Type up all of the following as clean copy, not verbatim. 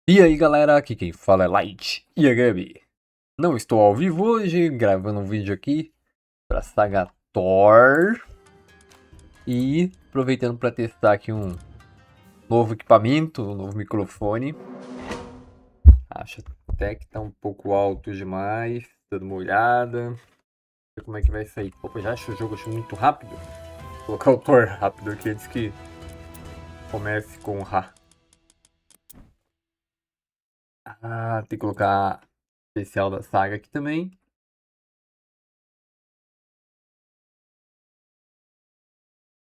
E aí galera, aqui quem fala é Light e a Gabi. Não estou ao vivo hoje, gravando um vídeo aqui pra saga Thor. E aproveitando para testar aqui um novo equipamento, um novo microfone. Acho até que tá um pouco alto demais, dando uma olhada. Vamos ver como é que vai sair. Opa, já acho o jogo muito rápido. Vou colocar o Thor rápido aqui antes que comece com o Ra. Tem que colocar especial da saga aqui também.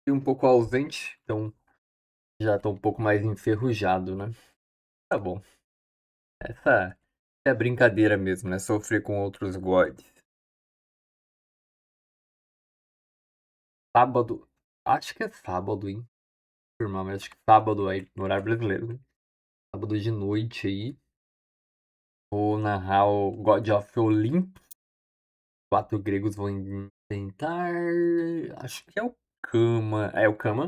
E um pouco ausente, então já tô um pouco mais enferrujado, né? Tá bom. Essa é brincadeira mesmo, né? Sofrer com outros gods. Sábado. Acho que é sábado, hein? Confirmar, mas acho que sábado aí, no horário brasileiro, né? Sábado de noite aí. Vou narrar o God of Olympus. Quatro gregos vão tentar. Acho que é o Kama. É o Kama.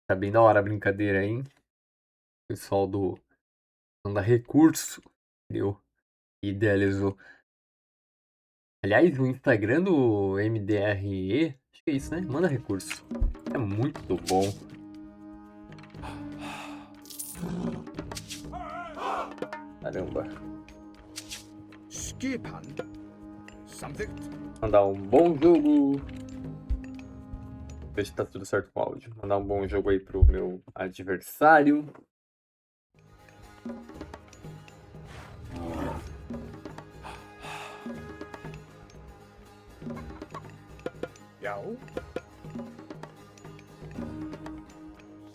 Tá bem da hora a brincadeira aí, hein? O pessoal do. Não dá recurso. Entendeu? Idealizou. Aliás, o Instagram do MDRE, acho que é isso, né? Manda recurso. É muito bom. Caramba. Mandar um bom jogo. Ver se tá tudo certo com o áudio. Mandar um bom jogo aí pro meu adversário.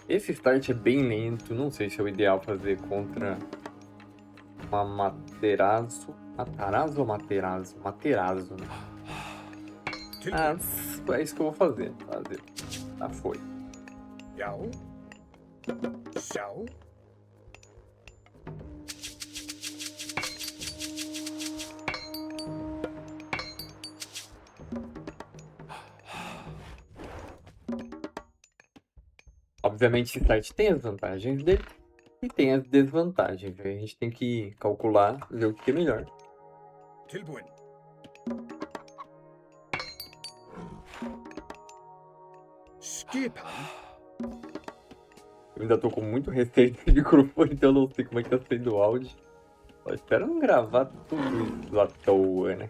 Esse start é bem lento. Não sei se é o ideal fazer contra uma Materazo. Matarazzo ou Materazo? Materazo, né? É isso que eu vou fazer. Tá, foi. Obviamente, esse site tem as vantagens dele e tem as desvantagens. A gente tem que calcular, ver o que é melhor. Eu ainda tô com muito receio desse microfone, então eu não sei como é que tá sendo o áudio. Só espero não gravar tudo isso à toa, né?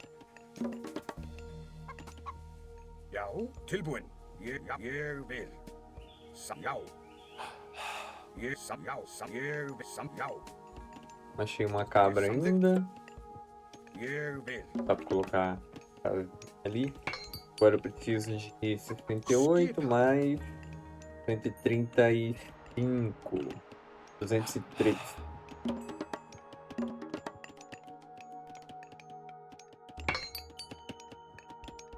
Achei uma cabra ainda. Dá pra colocar ali. Agora eu preciso de 68 mais 135. 203.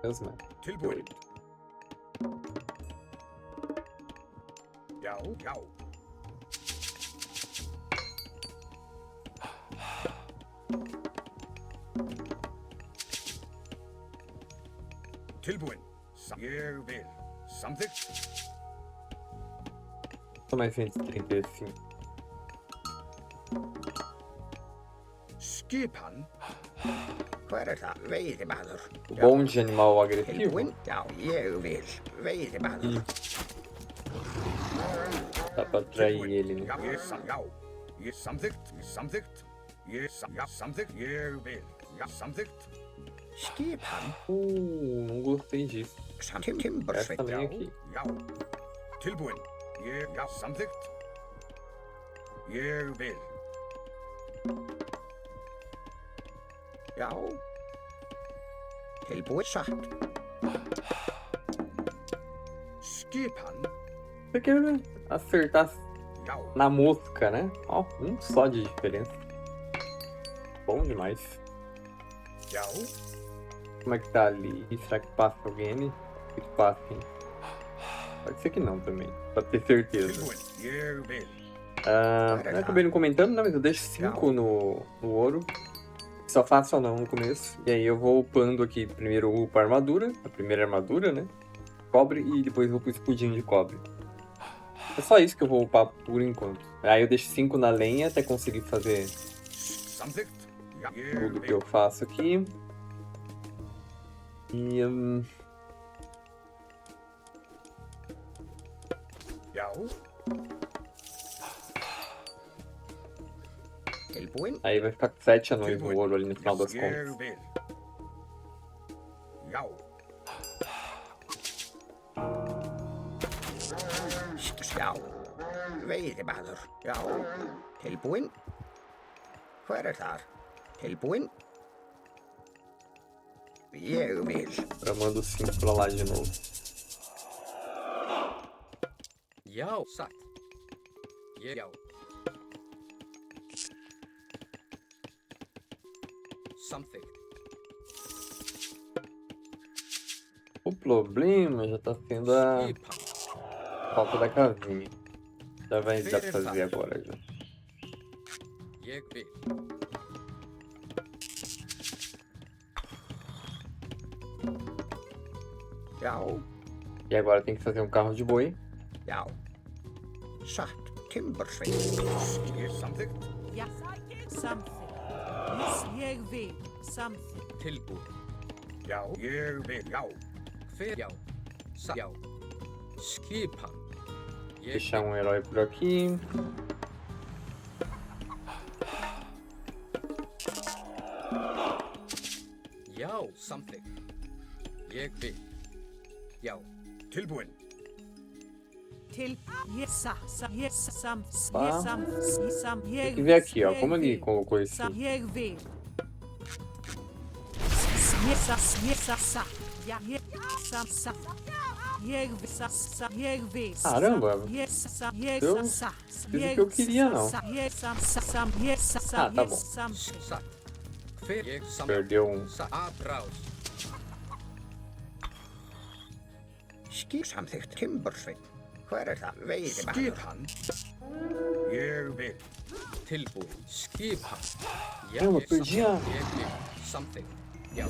Mesmo. 8. Só mais 135. O bom de animal agressivo. Dá pra atrair ele, né? Não gostei disso. Essa também aqui. Você quer acertar na mosca, né? Ó, um só de diferença. Bom demais. Como é que tá ali? Será que passa alguém? Que passa, hein? Pode ser que não também, pra ter certeza. Eu acabei não comentando, né? Mas eu deixo 5 no ouro. Só faço ou não no começo. E aí eu vou upando aqui. Primeiro eu upo a armadura. A primeira armadura, né? Cobre. E depois eu upo o escudinho de cobre. É só isso que eu vou upar por enquanto. Aí eu deixo 5 na lenha até conseguir fazer tudo que eu faço aqui. E aí vai ficar 7 anões no ouro ali no final das contas. Já, veiðimaður, já, tilbúinn. Hver þar? Tilbúinn. Ég vil. Eu mando 5 pra lá de novo. Já, satt. Já. Samþykkt. O problema já tá sendo a Skipan. falta da casinha. Já vai dar pra fazer agora já. Ég vil. Já, E agora tem que fazer um carro de boi. já. Satt, timbursveit. Samþykkt. Já, samþykkt. Yes, ég vil, samþykkt. Tilbúinn. Já, ég vil, já. Hver, já. Já. Skipan. Ég Deixar um herói por aqui. Já, samþykkt. Ég vil. Já. Tilbúinn. Til, yes, sam, Tá. ég Tem que ver aqui, ó, como ele colocou esse. Ég vil. Yes, ja, sam, ég vil, ég vil. Caramba, Yes, eu fiz o que eu queria, não. Ah, tá bom. Satt. Hver, ég samþykkt. Perdeu um. Abrás. Skip samþykkt timbursveit. Hver það? Veiðimaður. Skipan. Ég vil. Tilbúinn. Skipan. Já, Caramba, ég perdi a- samþykkt. Ég vil. Samþykkt. Já.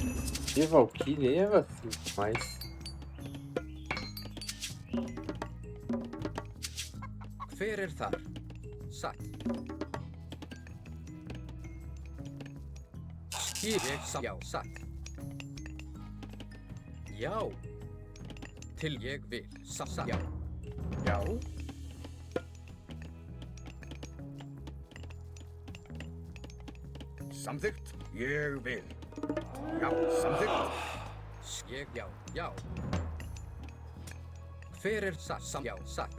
De Valkyrie é vacilo demais. Hver þar? Satt. Skip. Já, satt. Já. Til ég vil. Satt. Já. Já. Samþykkt. Ég vil. Já, samþykkt. Ég, já, já. Hver satt? Já, satt.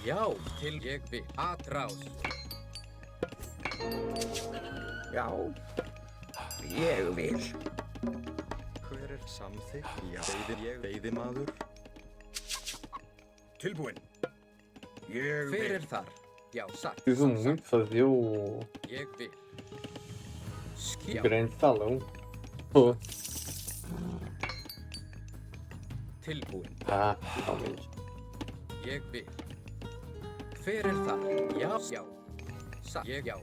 Já, til ég vil. Atrás. Já. Ég vil. Hver samþykkt? Já, veiðimaður. Tilbúinn. Ég vil. Hver þar? Já, satt. Preciso muito fazer o Ég vil. Skip. grande salão. Pô. Tilbúinn. Ah, finalmente. Ég vil. Hver þar? Já, já. Satt. Ég, já.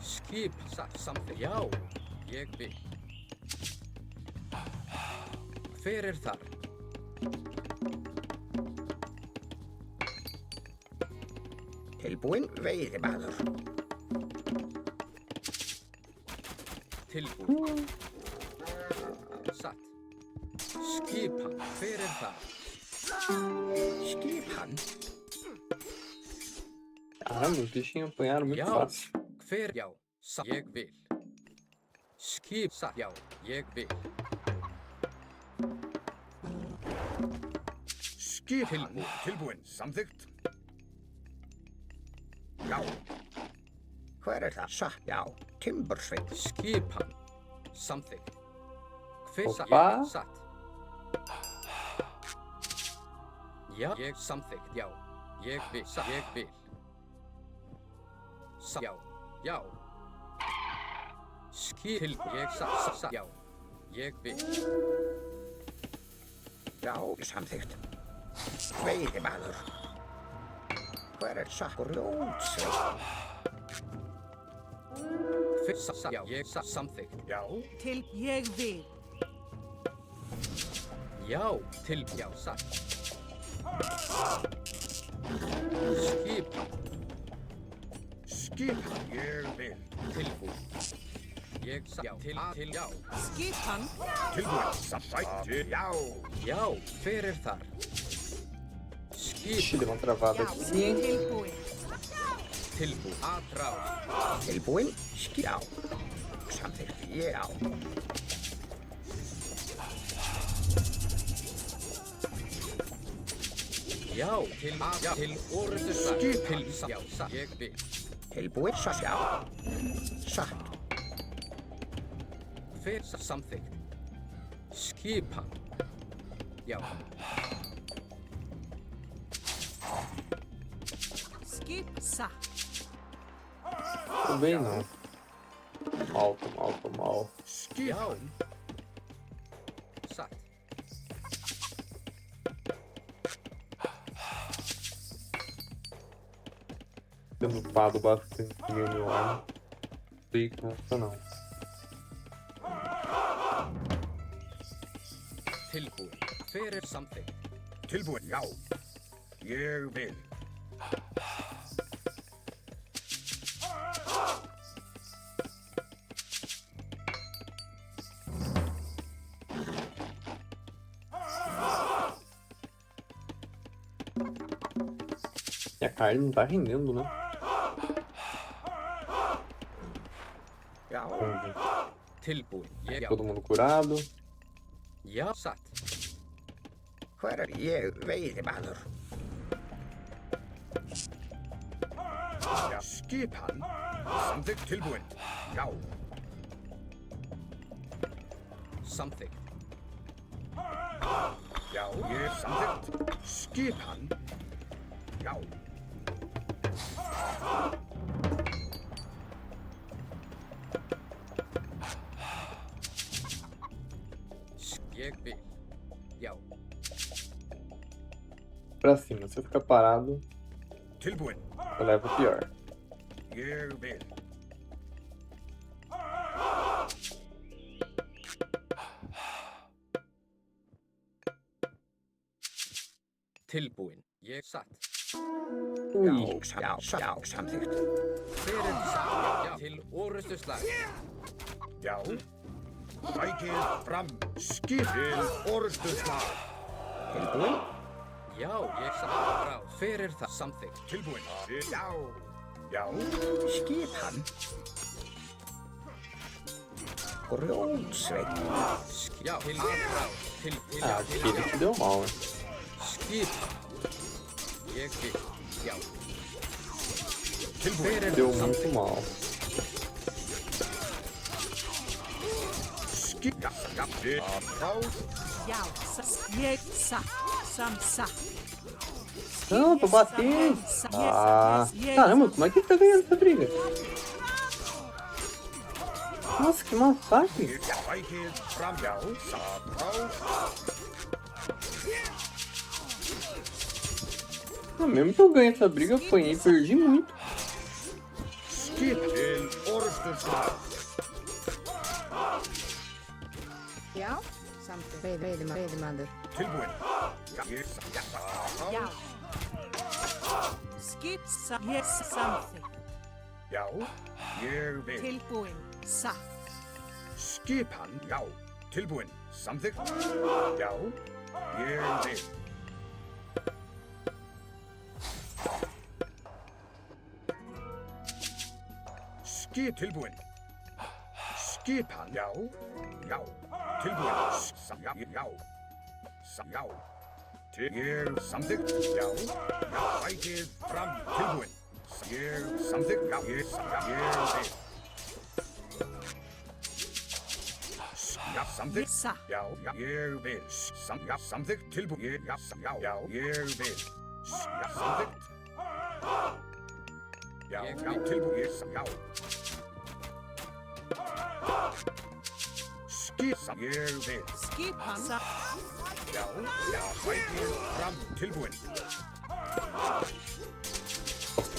Skip. Satt. Samþykkt. Já. Ég vil. Hver þar? Tilbúinn veiðimaður. Tilbúinn. Satt. Skipan. Hver það? Skipan? Caramba, os bichinhos apanharam muito Já. fácil. Hver, já. Satt. Ég vil. Skip. Satt. Já. Ég vil. Skipan. Tilbúinn. Samþykkt. Já. Hver það? Satt. Já. Timbursveit. Skipan. Samþykkt. Hver satt? Opa. Ég satt. Já. Ég samþykkt. Já. Ég vil. Satt. Ég vil. Satt. Já. Já. Skip. Til. Ég satt. Satt. Já. Ég vil. Já. Samþykkt. Veiðimaður. Hver satt? Grjótsveit. Fyrst satt. Já. Ég satt. Samþykkt. Já. Til ég vil. Já, já, satt. Skipan. Skipan. Ég vil. Tilbúin. Ég já, til já. Skipan. Tilbúin. Sætti. Já. Já, hver er þar? Ixi, Skipan. deu uma travada Já, aqui. tilbúin. Tilbúin. Atrás. Tilbúin. Já. Samþykkt. Já. Já, til orðustu slag. Til já, satt. Ég vil. Tilbúin. Já. Satt. Hver samþykkt? Skipan. Já. Skip satt. Tô bem, não. Mal, tô mal, tô mal. Já. Satt. Tendo upado bastante meu arma. Não sei como tá não. Tilbúin. Hver er samþykkt? Tilbúin. Já. Ég vil. E a carne não tá rendendo, né? Já. Vamos ver. Tilbúin. Ég já. Todo mundo curado. Já, satt. Hver er ég veiðimaður? Já. Skipan. Samþykkt. Tilbúin. Já. Samþykkt. Já. Ég samþykkt. Skipan. Já. Ég vil. Já. Pra cima. Se eu ficar parado, Tilbúin. eu levo o pior. Ég vil. Tilbúin. Ég satt. Ui. Já. Já. Samþykkt. Hver er samþykkt? Já. Til orðustu slag. Já. Sækið fram. Skipið orðstu slag. Tilbúin. Já, ég satt. Atrás. Hver er það samþykkt? Tilbúin. Já. Já. Skipan. Grjótsveit. Já, til atrás. Til Ah, aquele que deu mal, hein? Skipan. Ég vil. Já. Tilbúin. Hver er Deu það muito samþykkt? mal. Skip. Já. Já. Atrás. Já, ég satt. Sam satt. Não, tô batendo. Ah, caramba, como é que ele tá ganhando essa briga? Nossa, que massacre. Sækið fram. Já. Atrás. Ah, mesmo que eu ganhe essa briga, eu apanhei e perdi muito. Skipið orðstu slag. Já, samþykkt. Veiðimaður. Tilbúin. Já. Ég samþykkt. Já. Skip satt. Ég samþykkt. Já. Ég vil. Tilbúin. Satt. Skipan. Já. Tilbúin. Samþykkt. Já. Ég vil. Skip. Tilbúin. Skipan. Já. Já. Tilbúin. Já. Já. Já. Ég samþykkt. Já. Já. Sækið fram. Tilbúin. Ég samþykkt. Já. Ég vil. Já, samþykkt. Satt. Já, já, ég vil. Já, samþykkt. Tilbúin. Já, já, ég vil. Já, samþykkt. Já, já, tilbúin. Já. Skip. Ég vil. Skipan satt. Já, já, sækið fram. Tilbúin.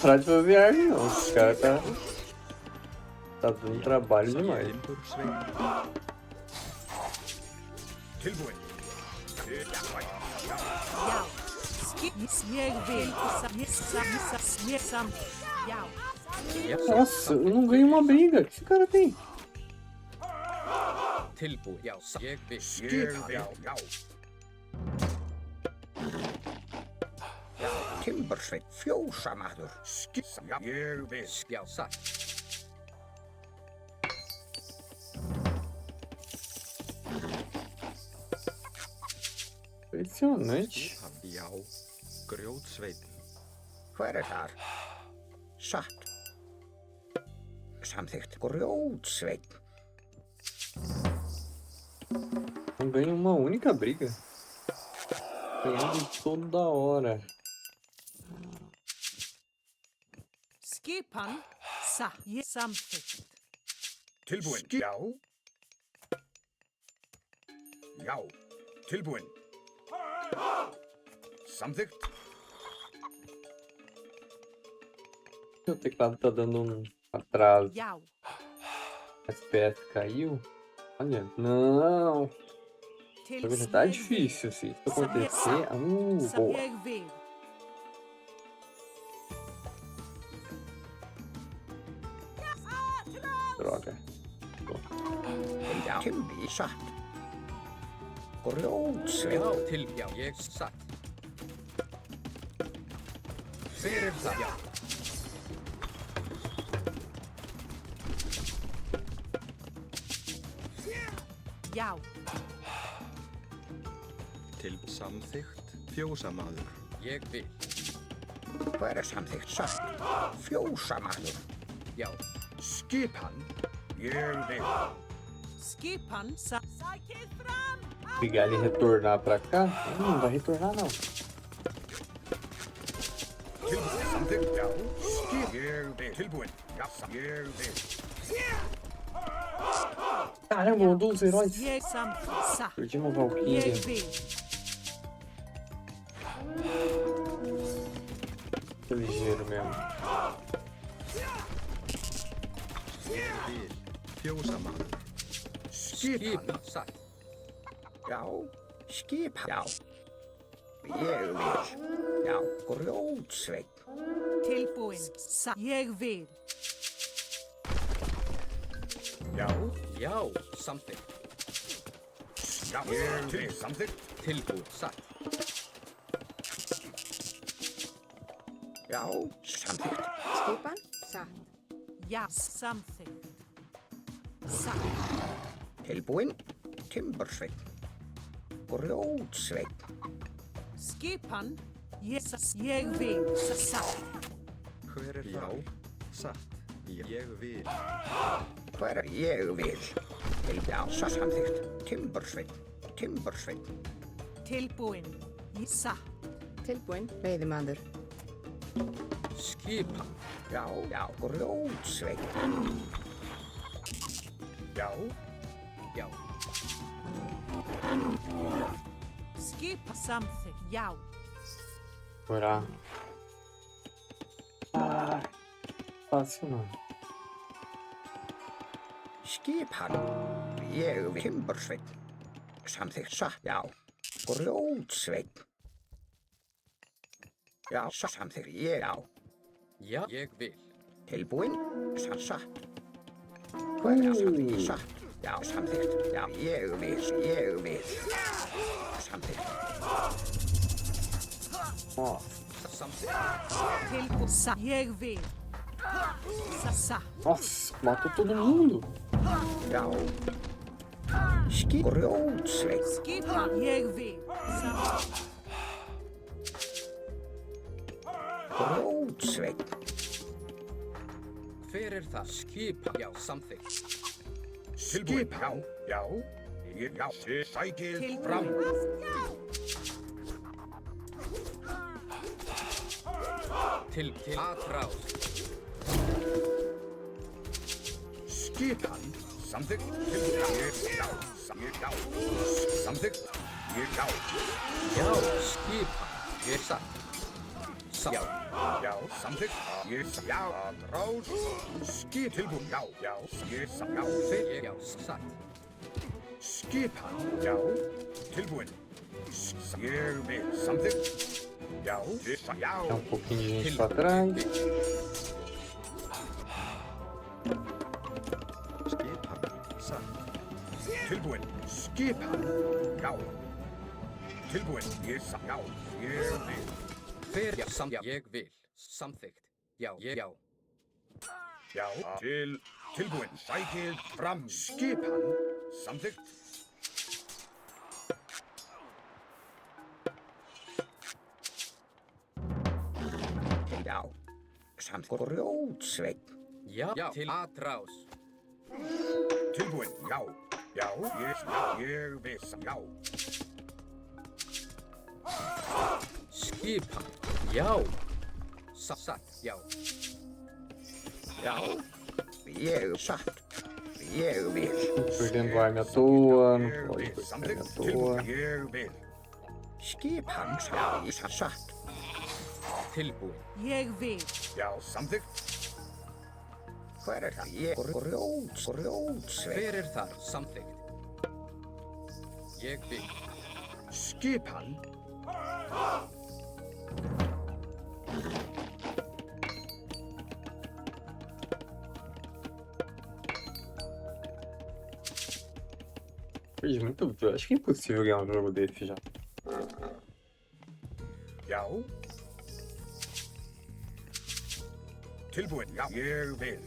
Parar de fazer arma não, os caras tá dando trabalho demais. Tilbúin. Já. Ég vil. Sam. Já. Nossa, eu não ganho uma briga. O que esse cara tem? Tilbúin. Já, ég vil. Skipan. Já. Timbursveit, fjósamaður. Skipan. Ég vil. Já, satt. Impressionante. Já, grjótsveit. Hver þar? Satt. Samþykkt. Grjótsveit. Não ganho uma única briga. Ganhando toda hora. Skipan. Samþykkt. Tilbúin. Já. Já. Tilbúin. Samþykkt. O teclado tá dando um atraso. Já. A FPS caiu. Olha, não. Tá difícil, se isso acontecer. Boa. Ég vil. Droga. Já. Timbi. Satt. Grjótsveit. Já, já, ég satt. Fyrir það. Já. Já. Til samþykkt fjósamaður. Ég vil. Hver samþykkt? Satt. Fjósamaður. Já. Skipan. Ég vil. Skipan. Sækið fram. Pegar ele e retornar pra cá? Não vai retornar não. Tilbúin. Samþykkt. Já. Skip. Ég vil. Tilbúin. Já. Ég vil. Caramba, mandou os heróis. Ég samþykkt. Perdi uma Ég Valkyria. vil. Tô ligeiro mesmo. Ég vil. Fjósamaður. Skipan. Satt. Já. Skipan. Já. Ég vil. Já. Grjótsveit. Tilbúin. Ég vil. Já. Já, samþykkt. Já. Ég vil. Samþykkt. Tilbúin. Satt. Já. Samþykkt. Skipan. Satt. Já. Samþykkt. Satt. Tilbúin. Timbursveit. Grjótsveit. Skipan. Ég vil. Satt. Hver já, satt. Ég vil. Hver ég vil. Já. Samþykkt. Timbursveit. Timbursveit. Tilbúin. Satt. Tilbúin. Veiðimaður. Skipan. Já. Já. Grjótsveit. Já. Já. Skipa samþykkt. Já. Orar. Ah, fácil não. Skipan. Ég vil. Timbursveit. Samþykkt. Satt. Já. Grjótsveit. Já. Samþykkt. Ég á. Já, ég vil. Tilbúin. Satt. Hver er samþykkt? Satt. Já. Samþykkt. Já. Ég vil. Ég vil. Samþykkt. Samþykkt. Tilbúin. Satt. Ég vil. Satt. Nossa, matou todo mundo. Já. Grjótsveit. Skipa. Ég vil. Samþykkt. Grjótsveit. Hver er það? Skipan. Já, samþykkt. Skipan. Já. Já. Sækið fram. Til aðráð. Skipan. Samþykkt. Já. Já. Samþykkt. Já. Já, skipan. Ég satt. Já. Já. Samþykkt. Já. Rás. Skip. Tilbúin. Já. Já. Já. Fyrir. Já, satt. Skipan. Já. Tilbúin. Ég vil samþykkt. Já, já. Tem um pouquinho de gente pra trás. Skipan. Satt. Tilbúin. Skipan. Já. Tilbúin. Já. Ég vil. Fer ég vil. Samþykkt. Já. Já. Tilbúin. Sækið fram. Skipan. Samþykkt. Já. Samþykkt. Grjótsveinn. Já. Til atrás. Tilbúin. Já. Já. Ég vil. Já. Skipan. Já. Satt. Já. Já. Ég satt. Ég vil. Perdendo arma à toa. Não Ég pode vil. perder arma à Samþykkt. toa. Tilbúin. Ég vil. Skipan. Satt. Tilbúin. Ég vil. Já, samþykkt. Hver er það? Ég grjótsveinn. Fer þar. Samþykkt. Ég vil. Skipan. Perdi muito. Acho que é impossível ganhar um jogo desse já. Já. Tilbúin. Já. Ég vil.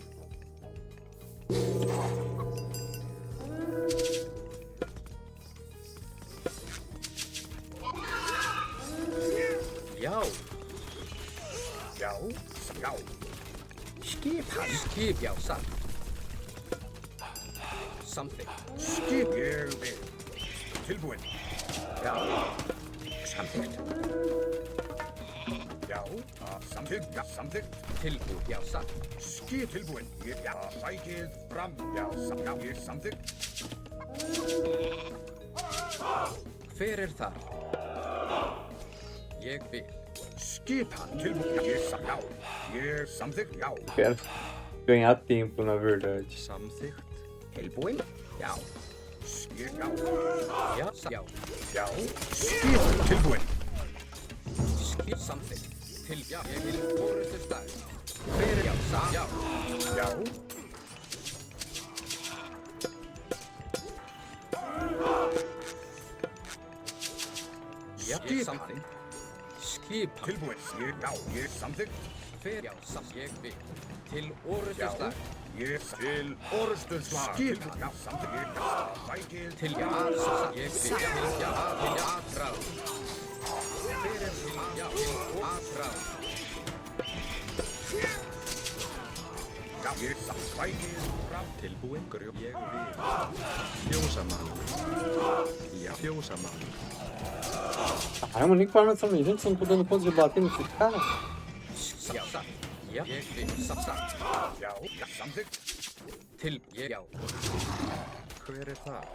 Já. Já. Já. Skipan. Já. Satt. Samþykkt. Skip. Ég vil. Tilbúin. Já. Samþykkt. Já. Samþykkt. Já. Samþykkt. Tilbúin. Já. Satt. Skip. Tilbúin. Já. Sækið fram. Já. Ég samþykkt. Fer þar. Ég vil. Skipan. Tilbúin. Já. Ég samþykkt. Já. Quero ganhar tempo, na verdade. Samþykkt. Tilbúin. Já. Já. Já. Já. Já. Skip. Tilbúin. Samþykkt. Já. Ég vil forustu stað. Fer já. Satt. Já. Já. Já. Skipan. Samþykkt. Skipan. Tilbúin. Já. Ég samþykkt. Fer já. Satt. Ég vil. Til orustu Já. stað. Ég til orustu slag. Skipan. Já. Samþykkt. Sækið. Til já. Satt. Ég vil. Til já. Til atrás. Fer til já. Til atrás. Já. Ég sækið fram. Tilbúin. Ég vil. Fjósamaður. Já. Fjósamaður. Caramba, nem com arma dessa minha gente, você não tô dando conta de bater nesse cara? Já. Satt. Já. Ég vil. Satt. Já. Samþykkt. Til já. Hver er það?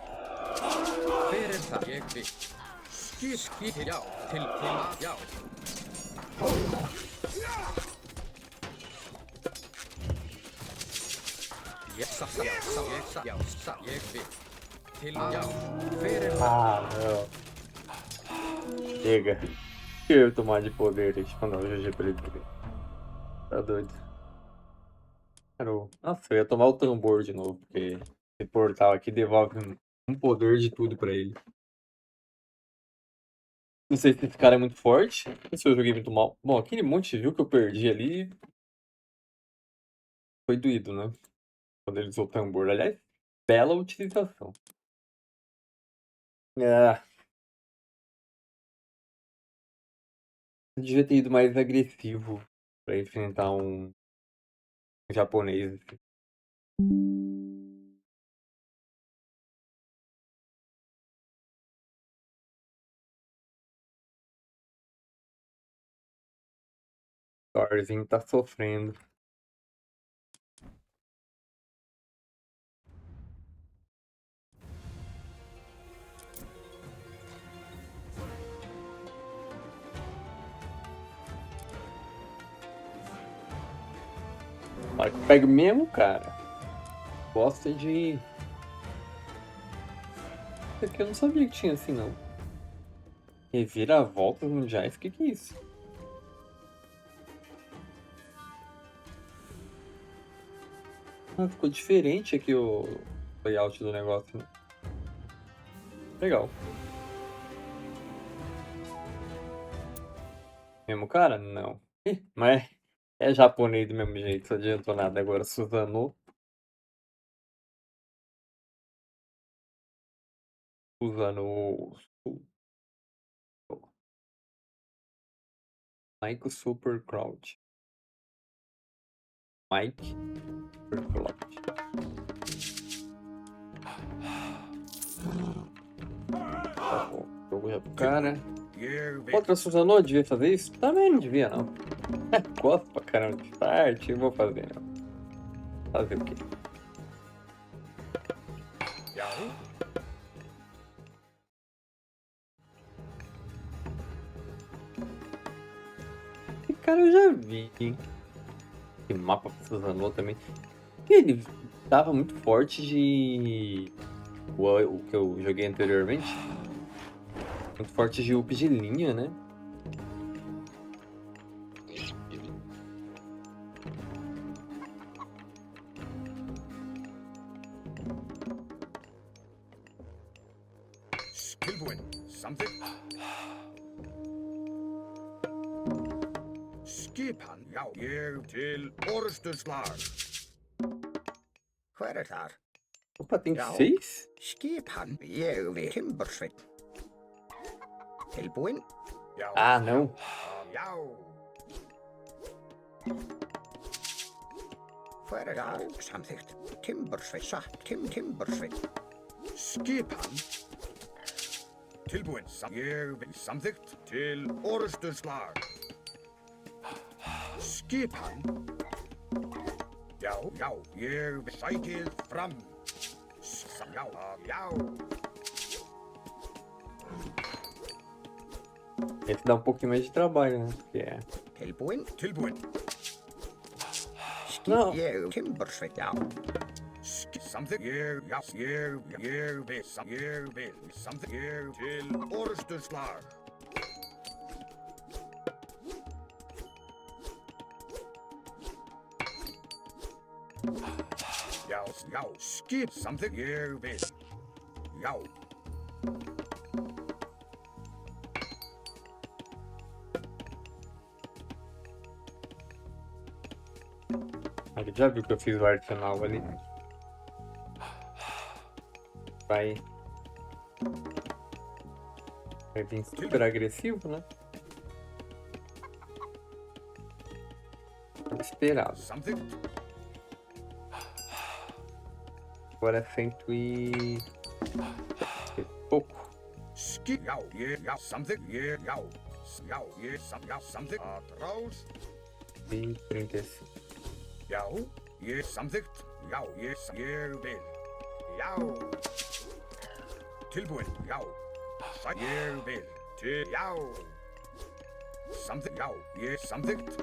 Fer það. Ég vil. Skip. Já. Til já. Ég satt. Já. Satt. Já. Satt. Ég vil. Til já. Fer það. Ah, não. Chega. Eu tomar de poder, tem que mandar o GG pra ele beber. Tá doido. Nossa, eu ia tomar o tambor de novo, porque esse portal aqui devolve um poder de tudo pra ele. Não sei se esse cara é muito forte, ou se eu joguei muito mal. Bom, aquele monte de view que eu perdi ali foi doído, né? Quando ele usou o tambor. Aliás, bela utilização. Ah. Eu devia ter ido mais agressivo pra enfrentar um japonês. Assim. O Thorzinho tá sofrendo. Olha que pega mesmo, cara. Gosta de... Isso aqui eu não sabia que tinha assim, não. Reviravoltas mundiais? O que é isso? Ah, ficou diferente aqui o layout do negócio, né? Legal. Mesmo cara? Não. Ih, mas é japonês do mesmo jeito, não adiantou nada. Agora, Susanoo. Susanoo. Mike Super Cloud. Mike Super Cloud. Tá bom. Jogo já pro cara. Ég vil. Outra Susanoo devia fazer isso? Também não devia, não. Gosto pra caramba de start, vou fazer, não. Fazer o quê? Já. Esse cara eu já vi, hein? Esse mapa pra Susanoo também. Ele tava muito forte de... O que eu joguei anteriormente. Muito forte de up de linha, né? Tilbúin. Samþykkt. Skipan. Já. Ég til orustuslag. Hver þar? Opa, tem Já. 6? Skipan. Ég vil. Timbursveinn. Tilbúin. Já. Ah, não. Já. Hver þar? Samþykkt. Timbursveinn. Satt. Timbursveinn. Skipan. Tilbúin. Ég vil. Samþykkt. Til orustuslag. Skipan. Já. Já. Ég vil. Sækið fram. Já. Já. Esse dá um pouquinho mais de trabalho, né? Porque é... Tilbúin. Tilbúin. Não. Ég Timbursveinn. Já. Samþykkt. Ég. Já. Ég vil. Ég vil. Samþykkt. Ég til orustuslag. Já. Já. Skip. Samþykkt. Ég vil. Já. Ele já viu que eu fiz o arsenal ali. Vai vir super agressivo, né? Esperado. Samþykkt. Agora é 100 e... pouco. Skip. Já. Ég. Já. Samþykkt. Ég. Já. Já. Ég. Já. Samþykkt. Atrás. E 35. Já. Ég. Samþykkt. Já. Ég vil. Já. Tilbúin. Já. Ég vil. Til. Já. Samþykkt. Já. Ég. Samþykkt.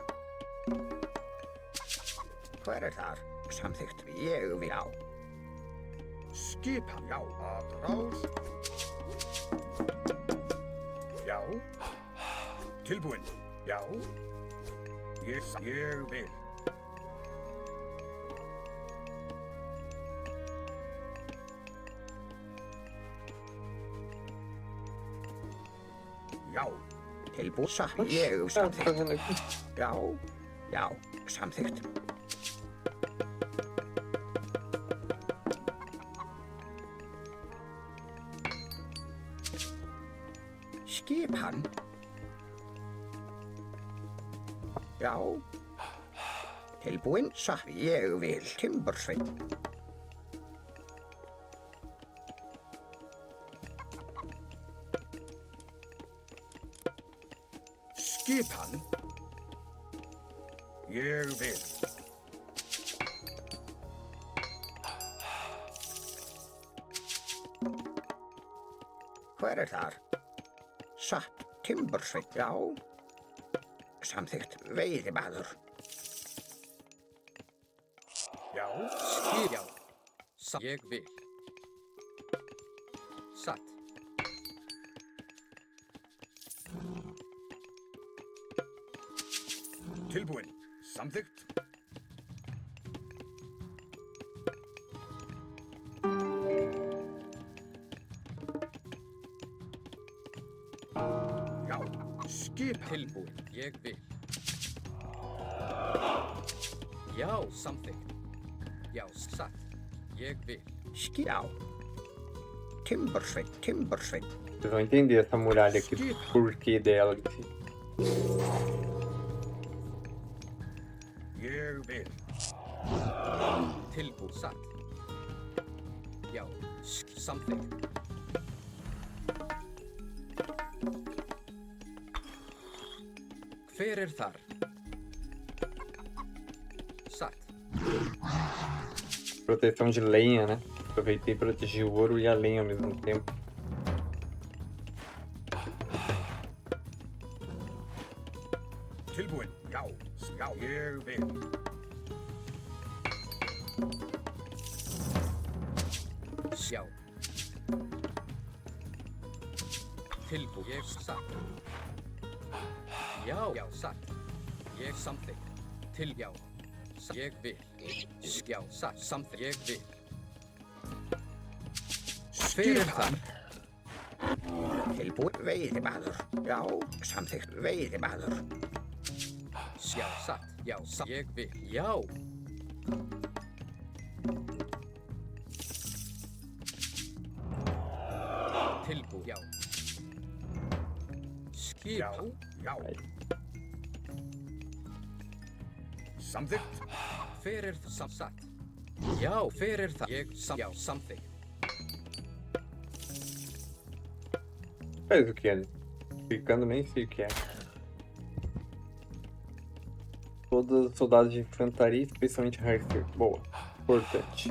Hver þar? Samþykkt. Ég vil. Já. Skipan. Já. Atrás. Já. Tilbúin. Já. Ég vil. Já. Tilbúin. Ég Tá samþykkt. fazendo aqui. Já. Já. Samþykkt. Skipan. Já. Tilbúin. Ég vil. Timbursveinn. Skipan. Ég vil. Hver þar? Satt. Timbursveinn. Já. Samþykkt. Veiðimaður. Já. Skip. Já. Ég vil. Satt. Tilbúin. Samþykkt. Já, skipan. Tilbúin. Ég vil. Já, samþykkt. Já, satt. Ég vil. Já. Timbersveinn, Timbersveinn. Vocês vão entender essa muralha aqui, o porquê dela. Ég vil. Tilbúin. Satt. Já, samþykkt. Hver þar? Satt. Proteção de lenha, né? Aproveitei e protegi o ouro e a lenha ao mesmo tempo. Tilbúin. Já, já, ég vil. Sjá. Tilbúin. Ég satt. Já, já, satt. Ég samþykkt. Til, já. Ég vil. Já, satt. Samþykkt. Ég vil. Hver þar? Tilbúin. Veiðimaður. Já, samþykkt. Veiðimaður. Já, satt. Já, satt. Ég vil. Já. Tilbúin. Já. Já, Skipa. já. Samþykkt. Hver það? Satt. Já, hver það? Já, samþykkt. Faz o que é? Ficando nem sei o que é. Todos os soldados de infantaria, especialmente Harker. Boa. Importante.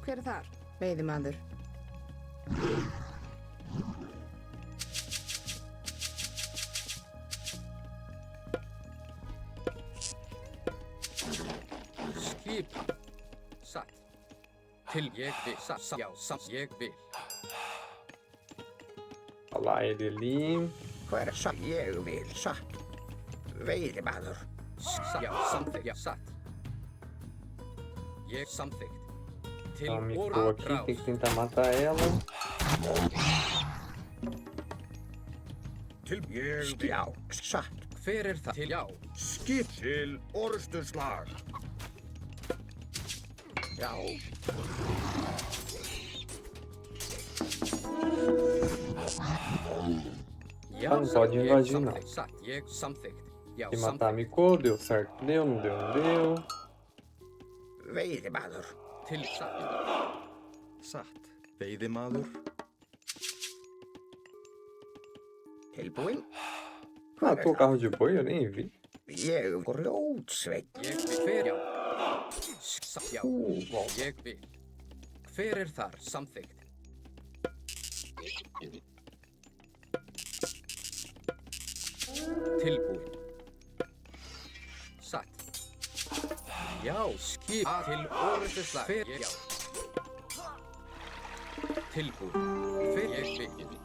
Hver þar? Veiðimaður. Skipa. Satt. Til ég vil. Satt. Já, satt. Ég vil. Olha lá ele ali. Hver satt? Ég vil. Satt. Veiðimaður. Satt. Já, samþykkt. Já, satt. Ég samþykkt. Til Ela me voru pôr aqui, tem que tentar matar ela. Til ég vil. Já, satt. Hver það? Til já. Skip til orrustuslag. Já. Já, Não pode ég invadir, não. samþykkt. Satt. Ég samþykkt. Já, E matar a samþykkt. Miko, deu certo. Deu, não deu, não deu. Veiðimaður. Til satt. Satt. Veiðimaður. Tilbúin. Matou o carro de boi, eu nem vi. Ég grjótsveinn. Ég vil. Hver já. Satt. Já. Ég vil. Hver þar? Samþykkt. Tilbúin. Satt. Já, skip til orrustuslag. Hver já. Tilbúin. Hver ég vil.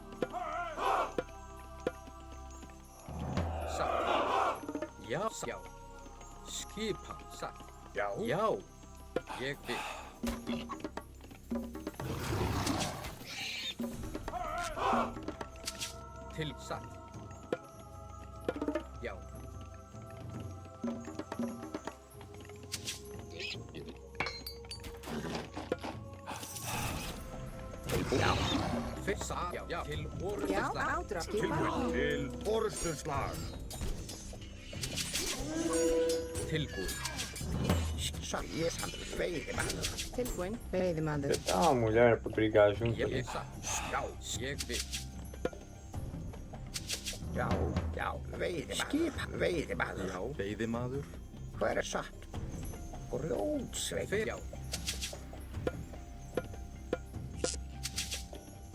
Satt. Já, já. Skipa. Satt. Já. Já. Ég vil. Til satt. Já. Já. Fyrst já, já. Til Já, orrustuslag. ádra. Skipa. Tilbúin. Til orrustuslag. Tilbúin. Satt. Ég satt. Veiðimaður. Tilbúin. Veiðimaður. Você tá uma mulher pra brigar junto ali. Ég satt. Já. Ég vil. Já. Já. Veiðimaður. Skip. Veiðimaður. Já. Veiðimaður. Hver satt? Grjótsveinn. Hver já.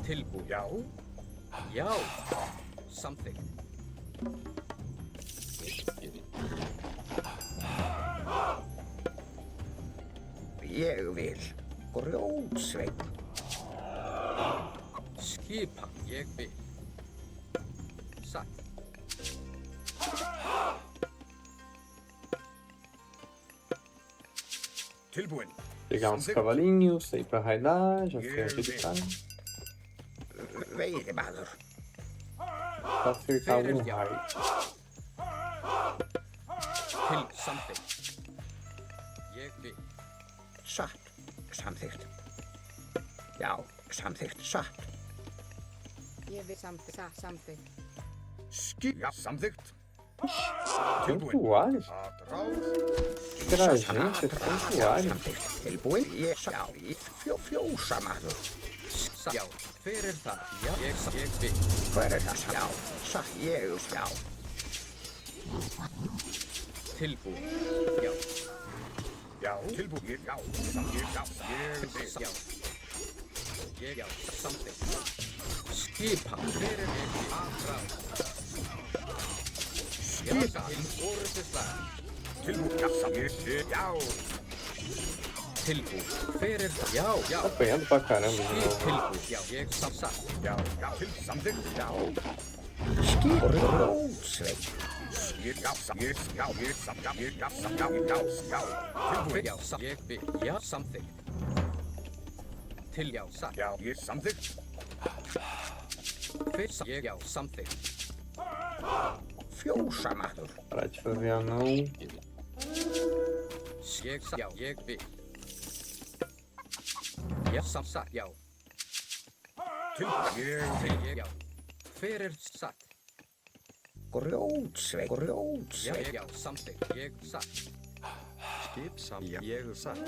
Tilbúin. Já. Já. Samþykkt. Ég vil. Grjótsveinn. Skipa. Ég vil. Satt. Tilbúin. Pegar uns cavalinhos, sair pra raidar, já foi ajeitado. Veiðimaður. Pra acertar algum raio. Til samþykkt. Ég vil. Satt. Samþykkt. Já, samþykkt. Satt. Ég vil samþykkt. Já, samþykkt. Santuário? Pra gente é santuário. Tilbúin. Ég sá í fjósamaður. Já, hver það? Já, ég vil. Hver það? Já, satt. Ég já. Tilbúin. Já. Já, tilbúin. Já, Já. Ég já, samþykkt. Skipa. Hver ég aðráð? Skipa. Til orðislega. tilbúin. Já. Tilbúin. Hver það? Já. Tá apanhando pra caramba de novo. Tilbúin. Já, ég samþykkt. Já, samþykkt. Já. Skiprótsveit. Já, tilbúin. Já, ég vil. Já, samþykkt. Til já, satt. Já, samþykkt. Hver ég já, samþykkt. Fjósamaður. Parar de fazer anão. Já, ég vil. Já, satt. Já. Tilbúin. Til já. Hver satt? Grjótsveit. Já, já, samþykkt. Ég satt. Skip samt. Ég satt.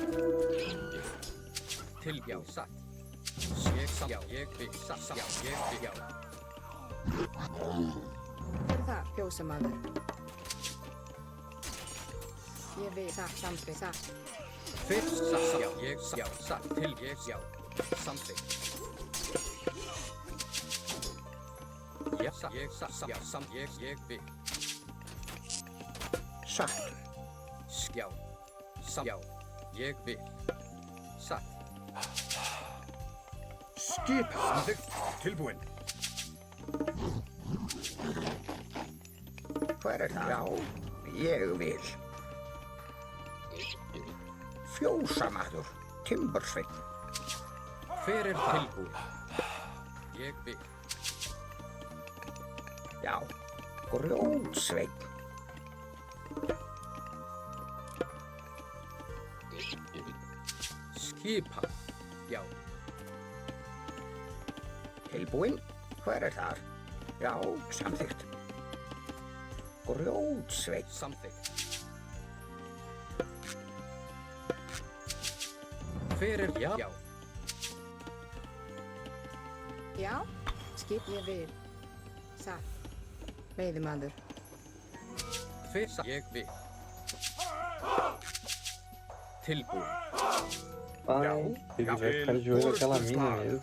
Til já, satt. Ég satt. Já, ég vil. Satt. Já, ég vil. Já. Hver er það? Fjósamaður. Ég vil samþykkt. Hver satt? Já, ég satt. Já, satt. Til ég já. Samþykkt. Já, satt. Ég satt. Já, samt. Ég vil. Satt. Já. Samt. Já. Ég vil. Satt. Skip. Samþykkt. Tilbúin. Hver er það? Já, ég vil. Fjósamaður. Timbursveit. Hver tilbúin? Ég vil. Já, grjótsveit. Skipa. Já. Tilbúin. Hver er þar? Já, samþykkt. Grjótsveit. Samþykkt. Hver já? Já. Já, skip ég vil. Satt. Veiðimaður. Hver ég vil. Tilbúin. Ai, ele vai ficar de olho naquela mina mesmo.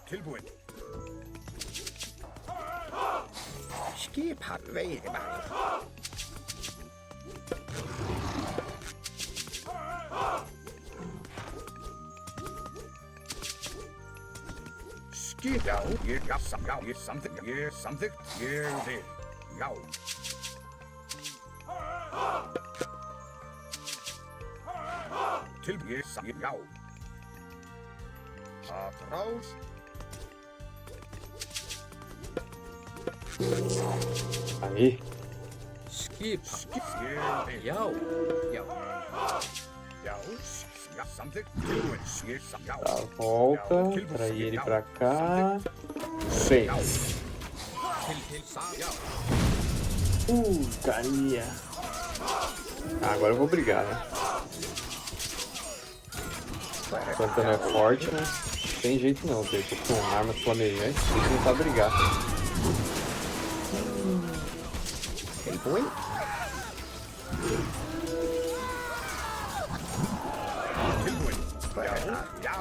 Tilbúin. Skipar veiðimaður. Skip. Já, ég samþykkt. Ég vil. Já. Tilbúin. Já. Atrás. Aí, Skipa. Ég vil. Já. Já. Já, samþykkt. Tilbúin. Já. dá a volta, trair ele pra cá. 6. Já. Carinha. Ah, agora eu vou brigar, né? Enquanto não é forte, né? Tem jeito não, eu tô com armas flamejantes, tem que tentar brigar. Tilbúin. Tilbúin. Já.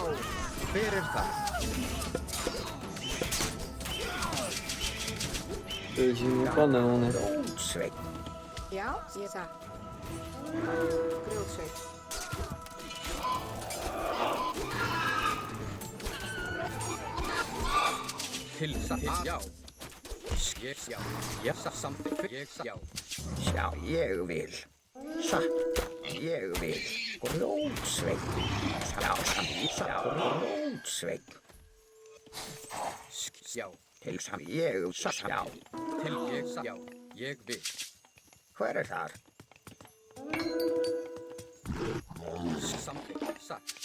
Hver það? Perdi com anão, né? Grjótsveit. Já, ég satt. Grjótsveit. Til satt. Já. Ég sjá. Já, samþykkt. Ég sjá. Sjá, ég vil. Satt, ég vil. Grjótsveinn. Sjá, grjótsveinn. Sjá. Til sam, ég sjá. Til ég sjá. Ég vil. Hver er þar? Samþykkt. Satt.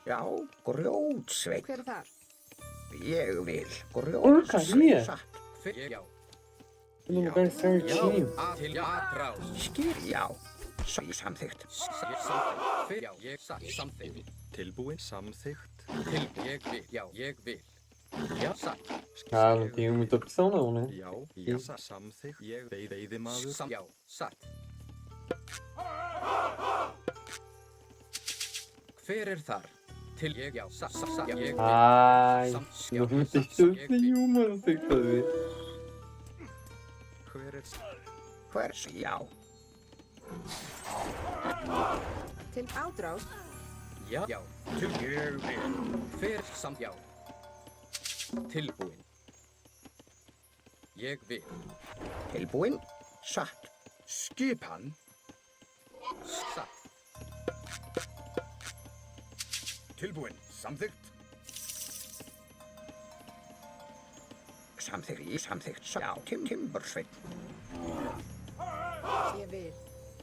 Já, grjótsveinn. Hver er þar? Ég vil. Porcaria. Grjótsveinn. Satt. Ég já. No lugar certinho. Til atrás. Skil, já. Samþykkt. Samþykkt. Já, ég satt. Samþykkt. Tilbúin. Samþykkt. Til ég vil. Já, ég vil. Já, satt. Ah, não tenho muita opção não, né? Já, ég samþykkt. Ég veiðimaður. Já, satt. Hver er þar? Til ég já, satt. Já, ég vil. Ai, Já, não tem satt. chance Ég vil. nenhuma, não sei o que fazer. Hver er Hvers, já. Til ádrás. Já, já. Til ég vil. Hver samt já. Tilbúin. Ég vil. Tilbúin. Satt. skipan? Satt. Tilbúin. Samþykkt. Samþykkt. Já, Timbursveinn. Ég vil.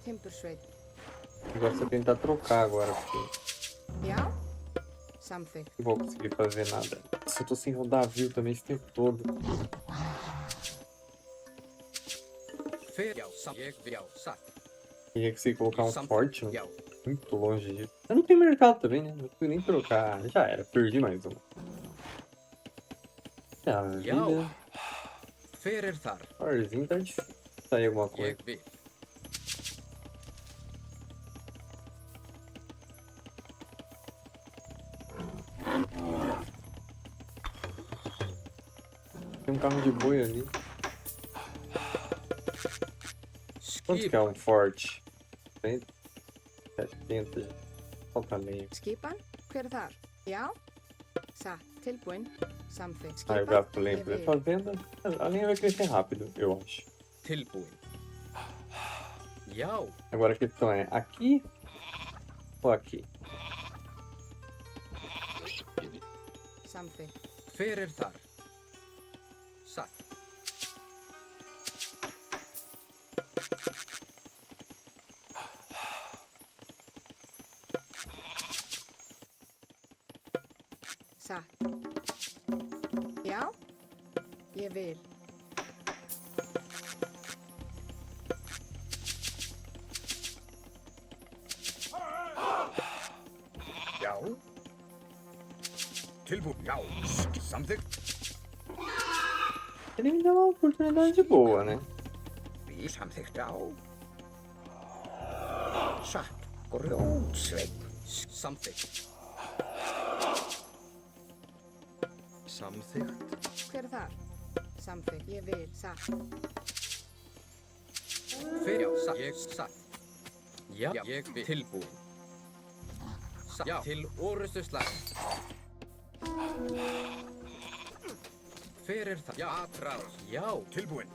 Timbursveinn. Agora só tentar trocar agora, porque Já. Samþykkt. não vou conseguir fazer nada. Nossa, eu tô sem rodar view também esse tempo todo. Hver já, samt. Ég vil já, satt. Queria conseguir colocar um Samt. forte, Já. muito longe disso. Eu não tenho mercado também, né? Não consigo nem trocar. Já era, perdi mais um. Ah, Já. vida. Hver er þar? Farzinho tá difícil. Sair alguma coisa. Ég vil. Tem um carro de boi ali. Quanto que é um forte? 70. Falta meio. Skipan. Hver er þar? Já. Satt. Tilbúin. Samþykkt. Ah, eu Skipan. gasto Ég lento. vil. Fazenda, a linha vai crescer rápido, eu acho. Tilbúin. Já. Agora a questão é aqui ou aqui? Samþykkt. Hver er þar? Satt. Satt. Já. Ég vil. Já. Tilbúin. Já. Samþykkt. Ele me deu uma oportunidade boa, né? Samþykkt, já. Satt. Grjótsveinn. Samþykkt. Samþykkt. Hver er þar? Samþykkt. Ég vil. Satt. Hver já, satt. Ég satt. Já, ég vil. Tilbúin. Satt. Já, til orustu slag. Hver er það? Já, atrás. Já. Tilbúin.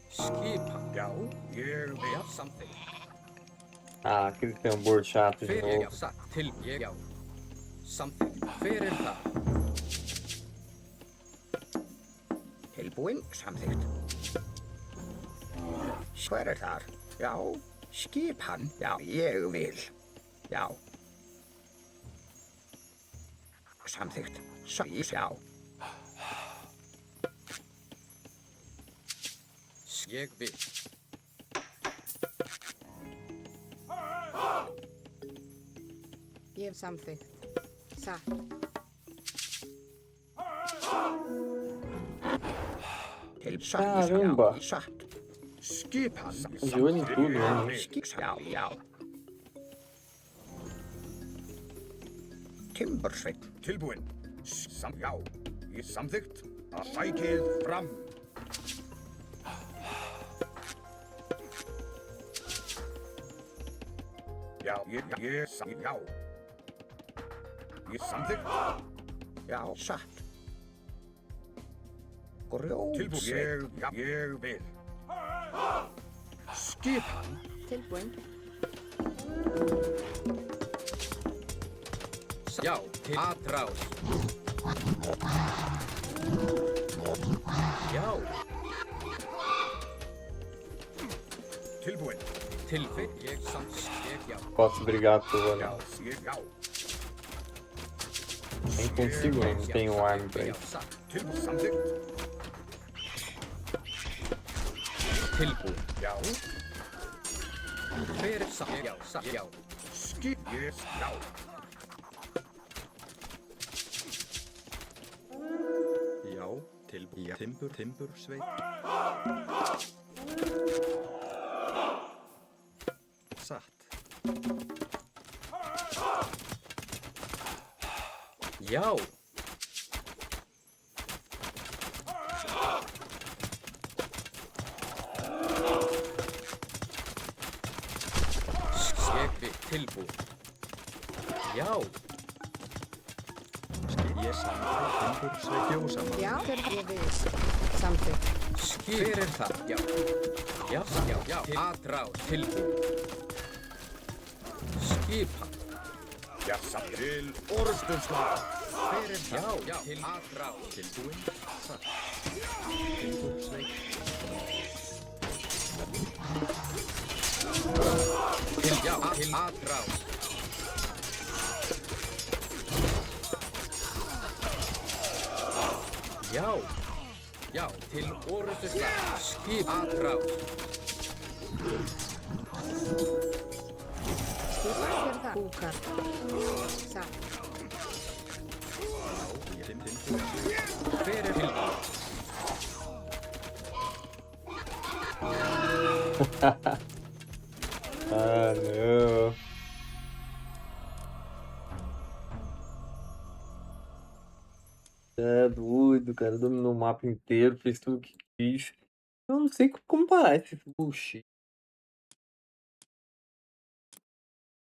Skipan. Já. Ég vil. Já, samþykkt. Ah, aquele tambor chato de Hver ég já, novo. satt. Til ég já. Samþykkt. Hver er það? Tilbúin. Samþykkt. Hver er þar? Já. Skipan. Já, ég vil. Já. Samþykkt. Já. Ég vil. Ég hef samþykkt. Satt. Caramba. Já. Satt. Skipan. De olho em tudo, né? Já. Timbursveinn. Tilbúin. Já. Ég samþykkt. Að sækið fram. Já. Ég samþykkt. Já, satt. Grjótsveit. Ég vil. Skipan. Tilbúin. Já, til atrás. Já, Tilbúin. tilfinn. Ég já. Posso brigar à toa, Já, né? já. Nem consigo, hein? Não tenho arma pra Já, isso. satt. Tilbúin. Samþykkt. Tilbúin. Já. Hver er satt? Já, satt. Já. Já. Já, timbur, sveit. Satt. Já. Ég vil tilbúin. Já. Ég samþykkt, timbur, sveit, fjósamann. Já, ég vil. Samþykkt. Hver er það? Já. Já, já, já. Til atrás. Tilbúin. Skipan. Já, samt. Til orðstöðslag. Hver er það? Já, já. Til atrás. Tilbúin, satt. Timbur, sveit. Já, til atrás. Já. Já, til orðustu slag. Skip atrás. Skipan, hver er það? Búkar. Satt. Timbur, sveit. Hver er tilbúin? Ah, não. É doido, cara. Dominou o mapa inteiro, fez tudo o que quis. Eu não sei como parar esse bullshit.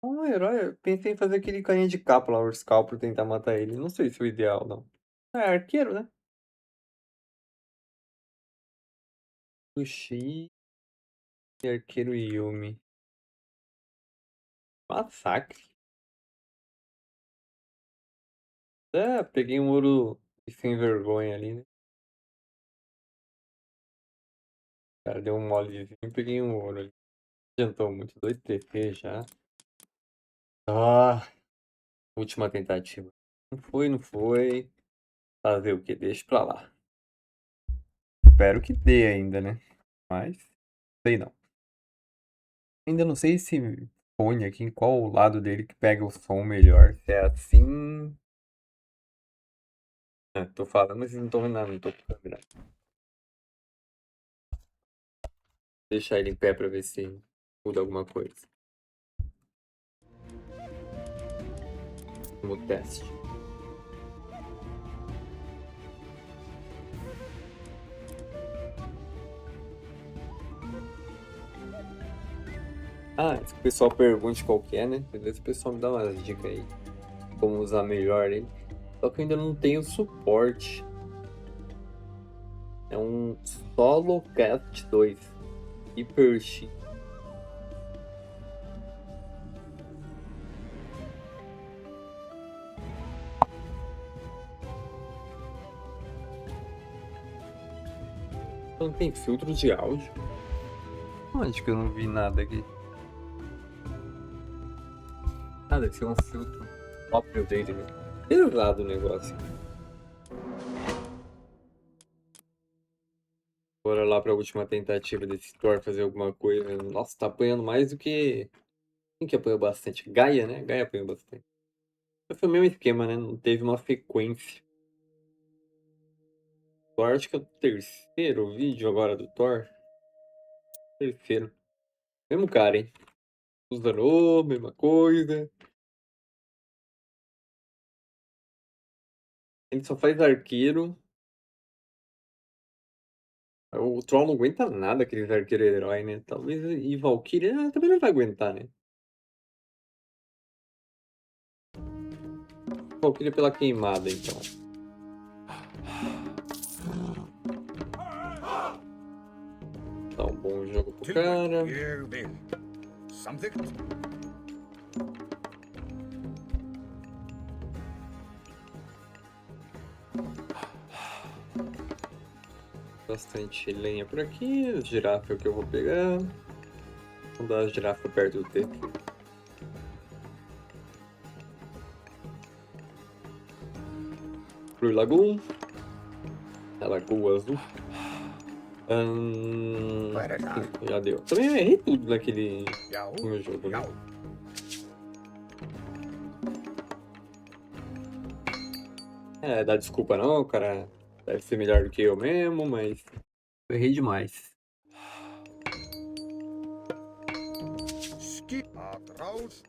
Um herói, eu pensei em fazer aquele carinha de capa lá, o Skull, pra tentar matar ele. Não sei se é o ideal, não. É arqueiro, né? Sushi e arqueiro Yumi. Massacre. É, peguei um ouro sem vergonha ali, né? Cara, deu um molezinho e peguei um ouro ali. Não adiantou muito. 2 TP já. Ah, última tentativa. Não foi, não foi. Fazer o que? Deixa pra lá. Espero que dê ainda, né? Mas, sei não. Ainda não sei se põe aqui em qual lado dele que pega o som melhor. Se é assim. Tô falando, mas vocês não estão vendo nada, não tô com câmera. Deixar ele em pé pra ver se muda alguma coisa. Como teste. Ah, se o pessoal pergunte qual que é, né? Às vezes o pessoal me dá umas dicas aí. Como usar melhor ele. Só que eu ainda não tenho suporte. É um Solo Cast 2. Hyper X. Não tem filtro de áudio? Onde que eu não vi nada aqui? Ah, deve ser um filtro próprio dele, né? Pesado o negócio. Bora lá pra última tentativa desse Thor fazer alguma coisa. Nossa, tá apanhando mais do que... Quem que apanhou bastante? Gaia, né? Gaia apanhou bastante. Foi o mesmo esquema, né? Não teve uma sequência. Thor, acho que é o terceiro vídeo agora do Thor. Terceiro. Mesmo cara, hein? Usando mesma coisa. Ele só faz arqueiro. O Troll não aguenta nada, aqueles arqueiros herói, né? Talvez e Valkyrie também não vai aguentar, né? Eu queria pela queimada, então. Dá um bom jogo pro cara. Ég vil. Samþykkt. Bastante lenha por aqui. A girafa é o que eu vou pegar. Vou dar a girafa perto do TT. Blue Lagoon. A Lagoa Azul. Já deu. Também eu errei tudo naquele Já. no jogo, né? Já. É, dá desculpa não, o cara deve ser melhor do que eu mesmo, mas eu errei demais. Skip að rás.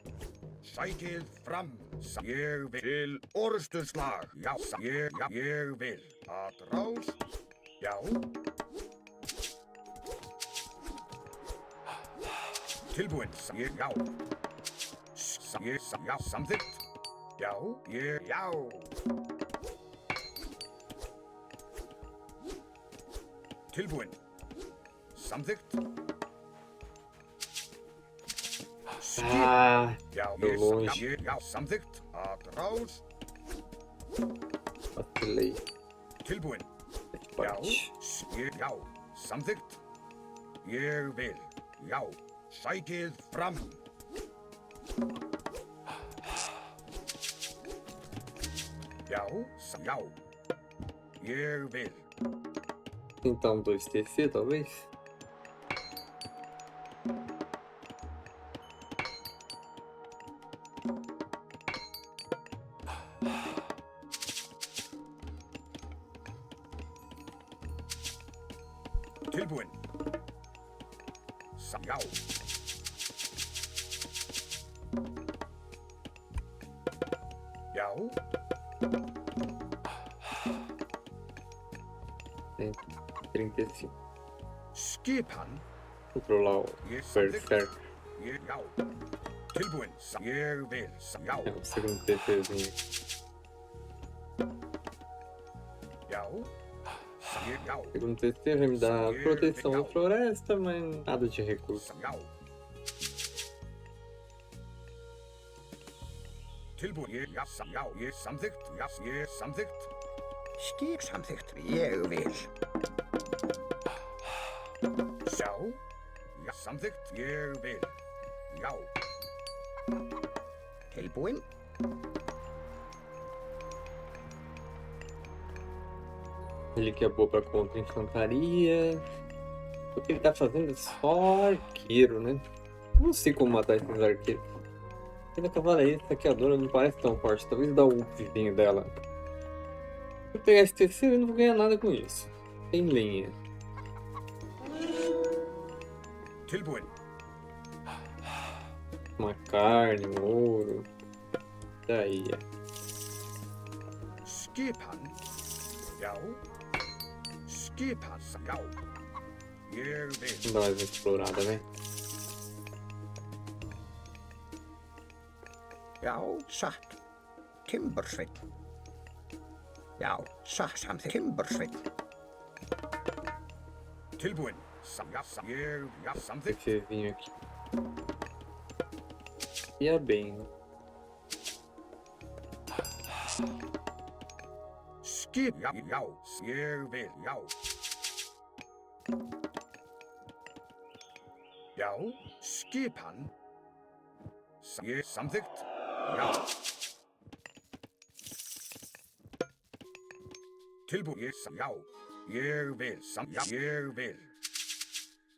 Sækið fram. Ég vil til orrustuslag. Já. Ég vil að rás. Já. Tilbúin. Já. Já. Samþykkt. Já. Já. Tilbúin. Samþykkt. Ah, Já, tô longe. já, samþykkt að rás. Vacilei. Tilbúin. Já, já, samþykkt. Ég vil. Já, sækið fram. Já, já. Ég vil. Tentar um 2TC, talvez? Tilbúin. Já. Já. 35. Skipan. Controlar o Ég samþykkt. Berserk. Já. Tilbúin. Ég vil. Já. É o segundo TCzinho. Já. Já. O segundo TC vai me dar proteção da floresta, mas nada de recurso. Já. Tilbúin. Já. Já. Ég samþykkt. Já. Ég samþykkt. Skip samþykkt. Ég vil. Já. Já. Samþykkt. Ég vil. Já. Tilbúin. Ele que é boa pra contra infantaria. O que ele tá fazendo é só arqueiro, né? Não sei como matar esses arqueiros. Aquela cavaleira saqueadora não parece tão forte. Talvez dá o upzinho dela. Se eu pegar esse terceiro, eu não vou ganhar nada com isso. Tem lenha. Tilbúin. Uma carne, um ouro. Daí, é. Skipan. Já. Skipan. Já. Ég vil. Vamos dar mais uma explorada, né? Já, satt. Timbursveinn. Já, satt samþykkt. Timbursveinn. Tilbúin. Já. Ég. Já. Samþykkt. TCzinho aqui. Ia bem, né? Skip. Já. Já. Ég vil. Já. Já. Skipan. Ég samþykkt. Já. Tilbúin. Já. Ég vil. Já. Ég vil.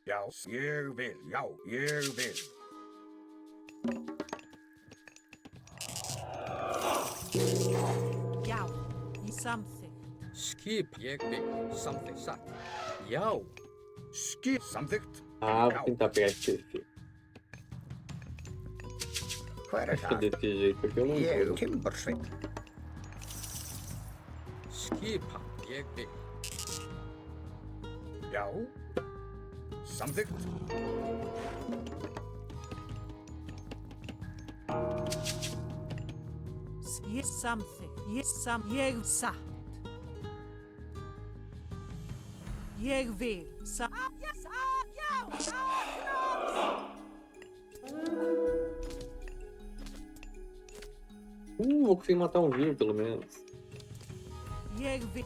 Já. Ég vil. Já. Ég vil. Já, í samþykkt. Skip. Ég vil. Samþykkt. Satt. Já. Skip. Samþykkt. Ah, vou tentar pegar esse TC. Hver Acho que það? desse jeito aqui eu não Ég, vou. Timbursveinn. Skipan. Ég vil. Já. Samþykkt. Ég samþykkt. Ég satt. Ég vil. Vou conseguir matar um vivo, pelo menos. Ég vil.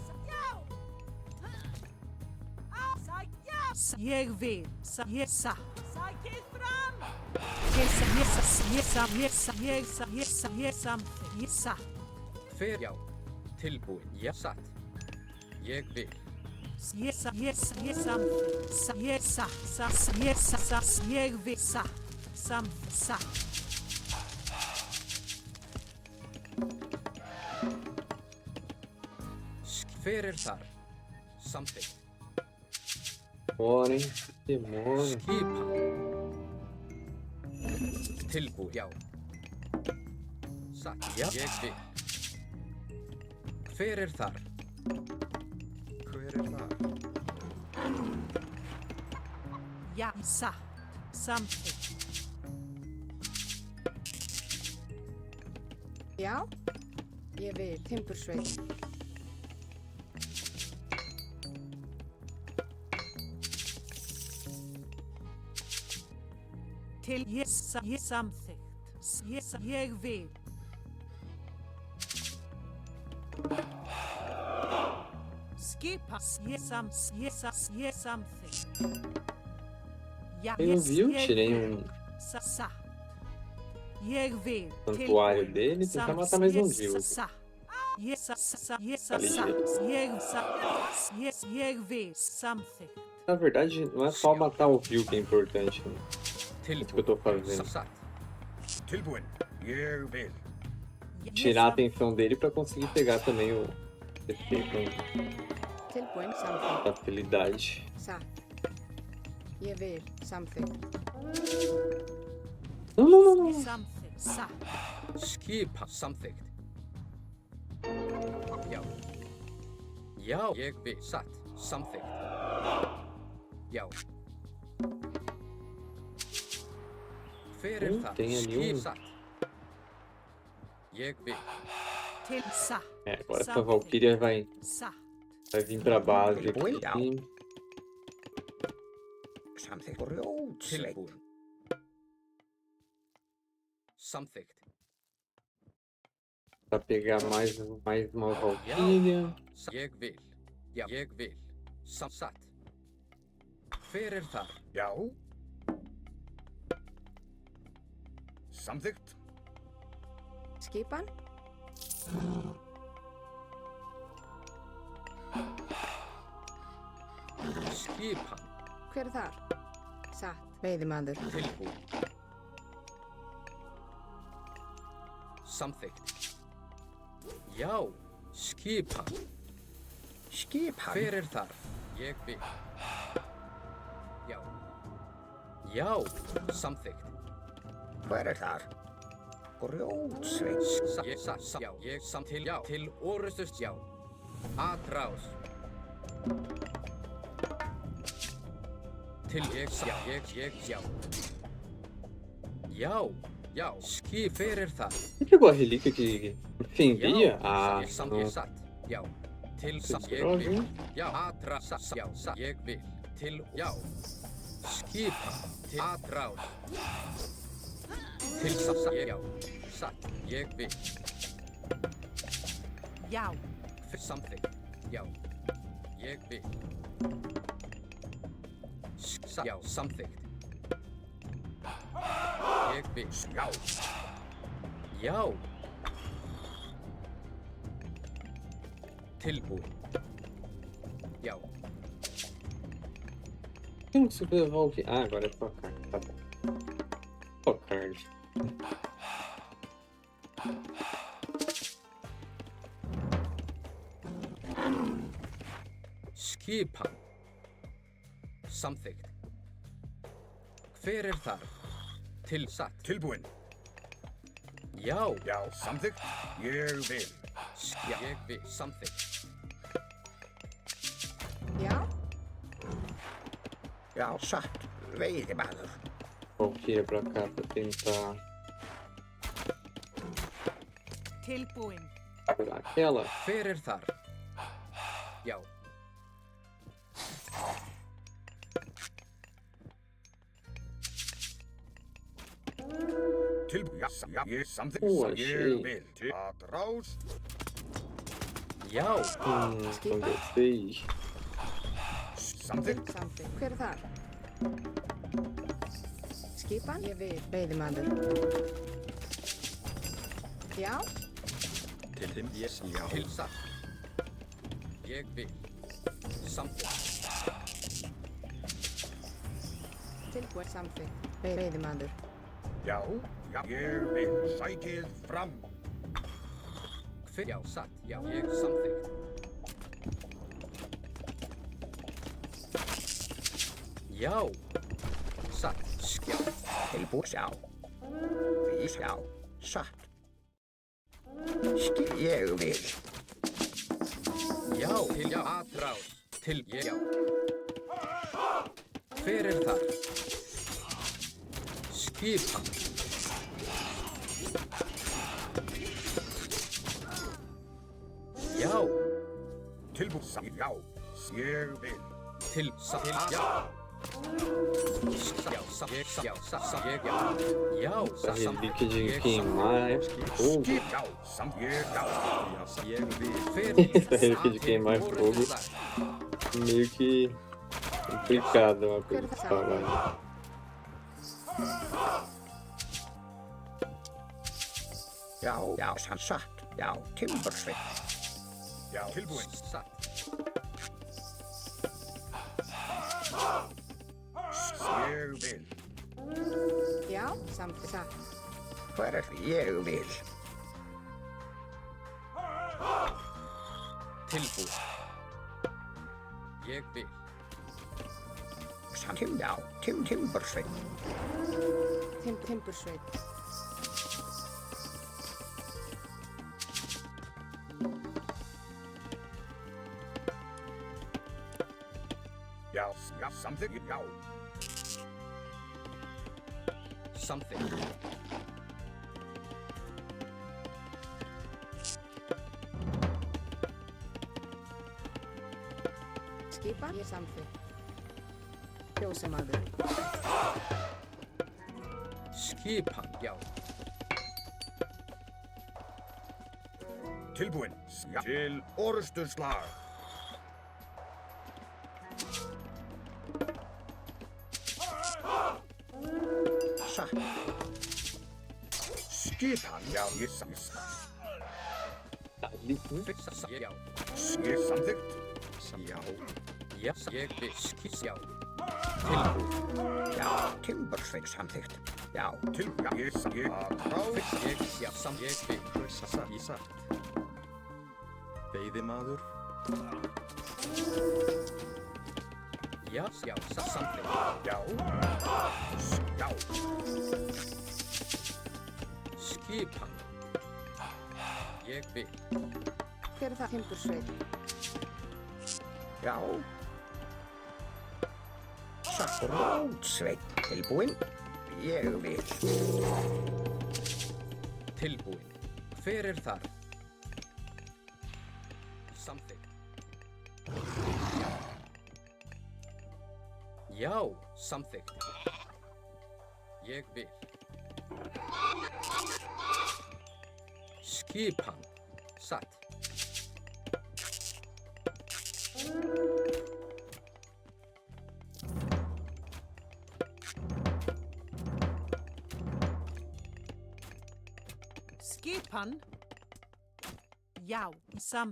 Ég vil. Ég satt. Sækið fram! Ég samþykkt. Ég satt. Hver já. Tilbúin. Já. Satt. Ég vil. Ég samþykkt. Ég satt. Ég vil. Satt. Hver þar? Samþykkt. Bora, hein? Demora. Skipan. Tilbúin. Já. Satt. Já. Ég vil. Hver þar? Hver þar? Já, satt. Samþykkt. Já, ég vil timbursveit. Til ég samþykkt. Ég vil. Skipa. Ég samþykkt. Já, Eu vi, eu tirei Satt. Ég vil. santuário dele e tentar matar mais um vivo. Ég vil. Samþykkt. Na verdade, não é só matar o Vil que é importante, né? É isso que eu tô fazendo. Satt. Tilbúin. Ég vil. Tirar a atenção dele pra conseguir pegar também o TP Tilbúin com samþykkt. facilidade. Satt. Ég vil samþykkt. Não. Samþykkt. Satt. Skipa. Samþykkt. Já. Já. Ég vil. Satt. Samþykkt. Já. Hver þar? Tem ali Satt. Ég vil. Til satt. É, agora essa Valkyria vai Satt. vir pra base Tilbúin, já. aqui. Samþykkt. Grjótsveit. Tilbúin. Samþykkt. Pra pegar mais uma Valkyria. Ég vil. Já. Ég vil. Satt. Hver þar? Já. Samþykkt. Skipan. Skipan. Hver þar? Satt. Veiðimaður. Tilbúin. Samþykkt. Já. Skipan. Skipan. Hver þar? Ég vil. Já. Já. Samþykkt. Hver þar? Grjótsveit. Ég satt. Já. Ég samt til. Já. Til orustust. Já. Atrás. Til ég. Já. Já. Já. Já. Skip. Hver þar? Você pegou a relíquia que defendia? Ah, Ég samt. não. Ég satt. Já. Til satt. Ég Droga, vil. hein? Já. Atrás. Já. Satt. Ég vil. Til. Já. Skipa. Til. Atrás. Til satt. Já. Satt. Ég vil. Já. Samþykkt. Já. Ég vil. Satt. Já. Samþykkt. Ég vil. Já. Já. Tilbúin. Já. Quem que você levou aqui? Ah, agora é só card, tá bom. Só card. Skipan. Samþykkt. Hver þar? Til satt. Tilbúin. Já. Já. Samþykkt. Ég vil. Já. Ég vil. Samþykkt. Já. Já, satt. Veiðimaður. Valkyria pra cá pra tentar Tilbúin. Aquela. Hver er þar? Já. Ég samþykkt. Ó, Ég shit. vil til að rás. Já. Gostei. Samþykkt. Samþykkt. Hver er þar? Skipan? Ég vil. Veiðimaður. Já. Til þeim ég já. Til satt. Ég vil. Samþykkt. Tilbúin. Samþykkt. Veiðimaður. Já, já. Ég vil. Sækið fram. Hver? Já, satt. Já, ég samþykkt. Já. Satt. Skjá. Tilbúin. Sjá. Við sjá. Satt. Ég vil. Já. Til já. Atrás. Til ég. Já. Hver er þar? Skipan. Já. Tilbúin. Já. Ég vil. Til satt. Já. Já, satt. Ég, já, satt. Ég, já. Já, satt. Esse bico de queimar é fogo. Skip. Já. Samt. Ég, já. Ég vil. Hver Essa rede de queimar fogo. Meio que complicado uma coisa pra falar. Já, já, satt. Já, timbursveit. Já. Tilbúin. Satt. Ég vil. Já. Samþykkt. Satt. Hver er ég vil? Tilbúin. Ég vil. Samt. Já, timbursveit. Timbursveit. Já. Já. Samþykkt. Já. Samþykkt. Skipan? Ég samþykkt. Ljósamaður. Skipan. Já. Tilbúin. Já. Til orrustuslag. Satt. Skipan. Já. Ég samþykkt. Ali. Fixa. Já. Ég samþykkt. Já. Já. Ég vil. Já. Tilbúin. Já, timbursveit samþykkt. Já, Já. Ég. Atrás. Ég, já, ég vil. Satt. Veiðimaður. Já, já, samþykkt. Já. Já. Skipan. Ég vil. Hver er það? Timbursveit. já. Satt rótsveit. Tilbúin. Ég vil. Tilbúin. Hver er þar? Samþykkt. Já, samþykkt. Ég vil. Skipan. Satt. Skipan. Já,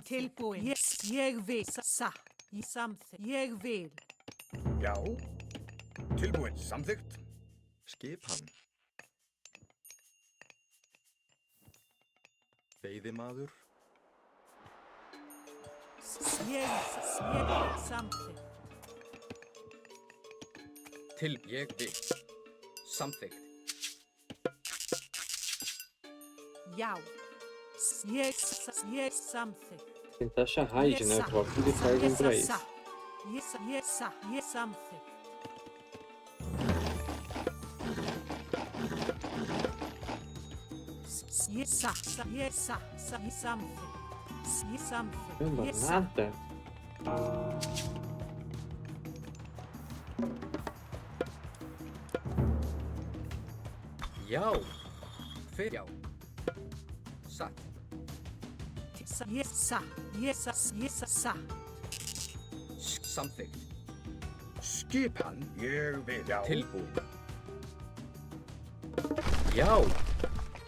tilbúin. Ég vil. Satt. Samþykkt. Ég vil. Já. Tilbúin. Samþykkt. Skipan. Veiðimaður. Ég samþykkt. Ég vil. Samþykkt. Já. Ég samþykkt. Tentar achar raid, né? Coloca tudo de carga pra isso. Ég samþykkt. Something. Caramba, Yes, nada. Já. Já. Satt. Samþykkt. Skipan. Ég vil. Já. Tilbúin. Já.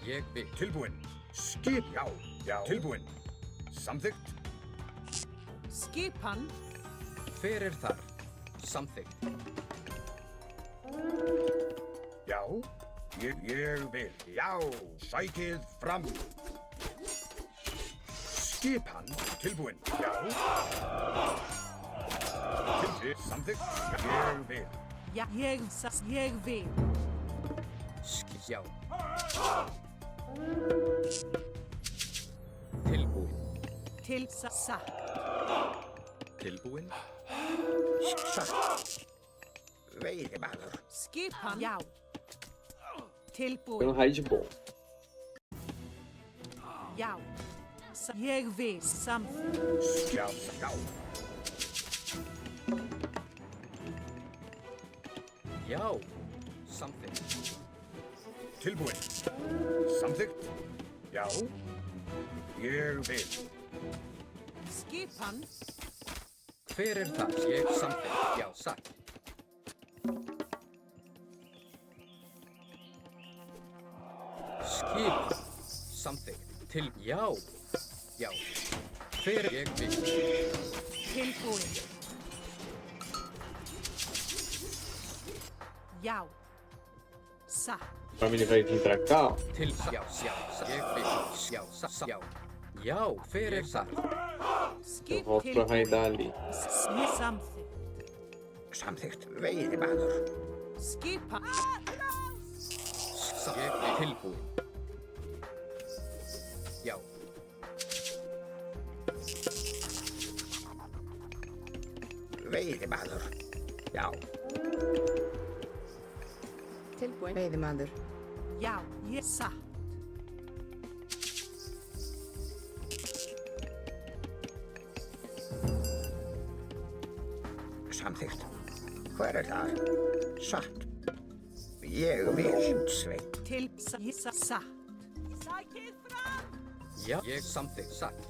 Ég vil. Tilbúin. Skip. Já. Já. Tilbúin. Samþykkt. Skipan. Hver er þar? Samþykkt. Já. Ég vil. Já. Sækið fram. Skipan. Tilbúin. Já. Samþykkt. Ég vil. Ja, ég vil. Já. Tilbúin. Tilbúin. Satt. Veiðimaður. Skipan. Já. Foi Tilbúin. um raid bom. Já. Ég vil. Já. Já. Já. Samþykkt. Tilbúin. Samþykkt. Já. Ég vil. Skipan. Hver er þar? Ég samþykkt. Já, satt. Skip. Samþykkt. Já. Já. Hver ég vil. Tilbúin. Já. Pra ele vai vir pra cá, ó. Já. Ég vil. Já, satt. Já. Já, hver er þar? Eu volto pra raidar ali. Samþykkt. Veiðimaður. Skipan. Ég vil. Tilbúin. Já. Veiðimaður. Já. Tilbúin. Veiðimaður. Já, ég satt. Samþykkt. Hver er það? Satt. Ég vil. Sveit. Ég satt. Sækið fram. Já, ég samþykkt. Satt.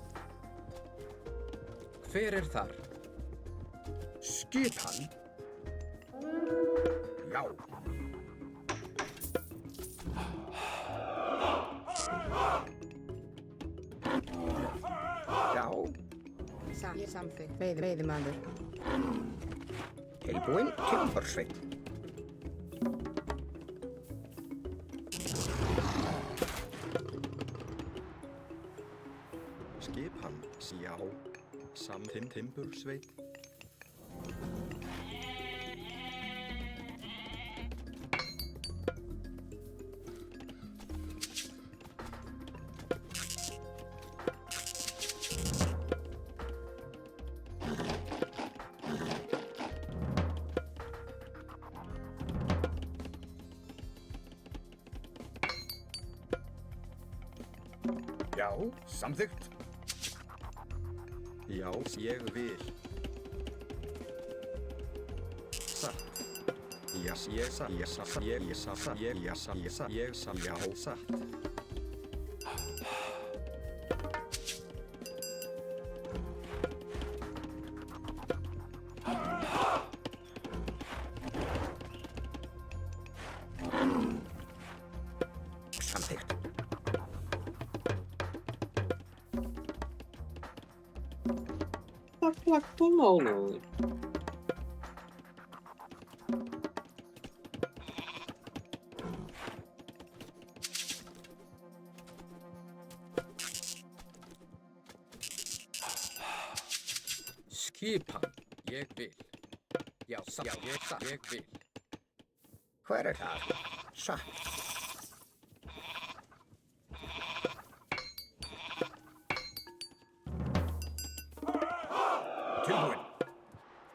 Hver er þar? Skipan. Já. Já. Samþykkt. Veiðimaður. Tilbúin. Timbursveit. Skipan. Já. Timbursveit. Já. Samþykkt. Já, ég vil. Satt. Já, ég satt. Já, satt. Ég satt. Ég satt. Já, satt. Samþykkt. Tá com mal, não. Skipan. Ég vil. Já, ég satt. Ég vil. Hver er það? Satt. Tilbúin.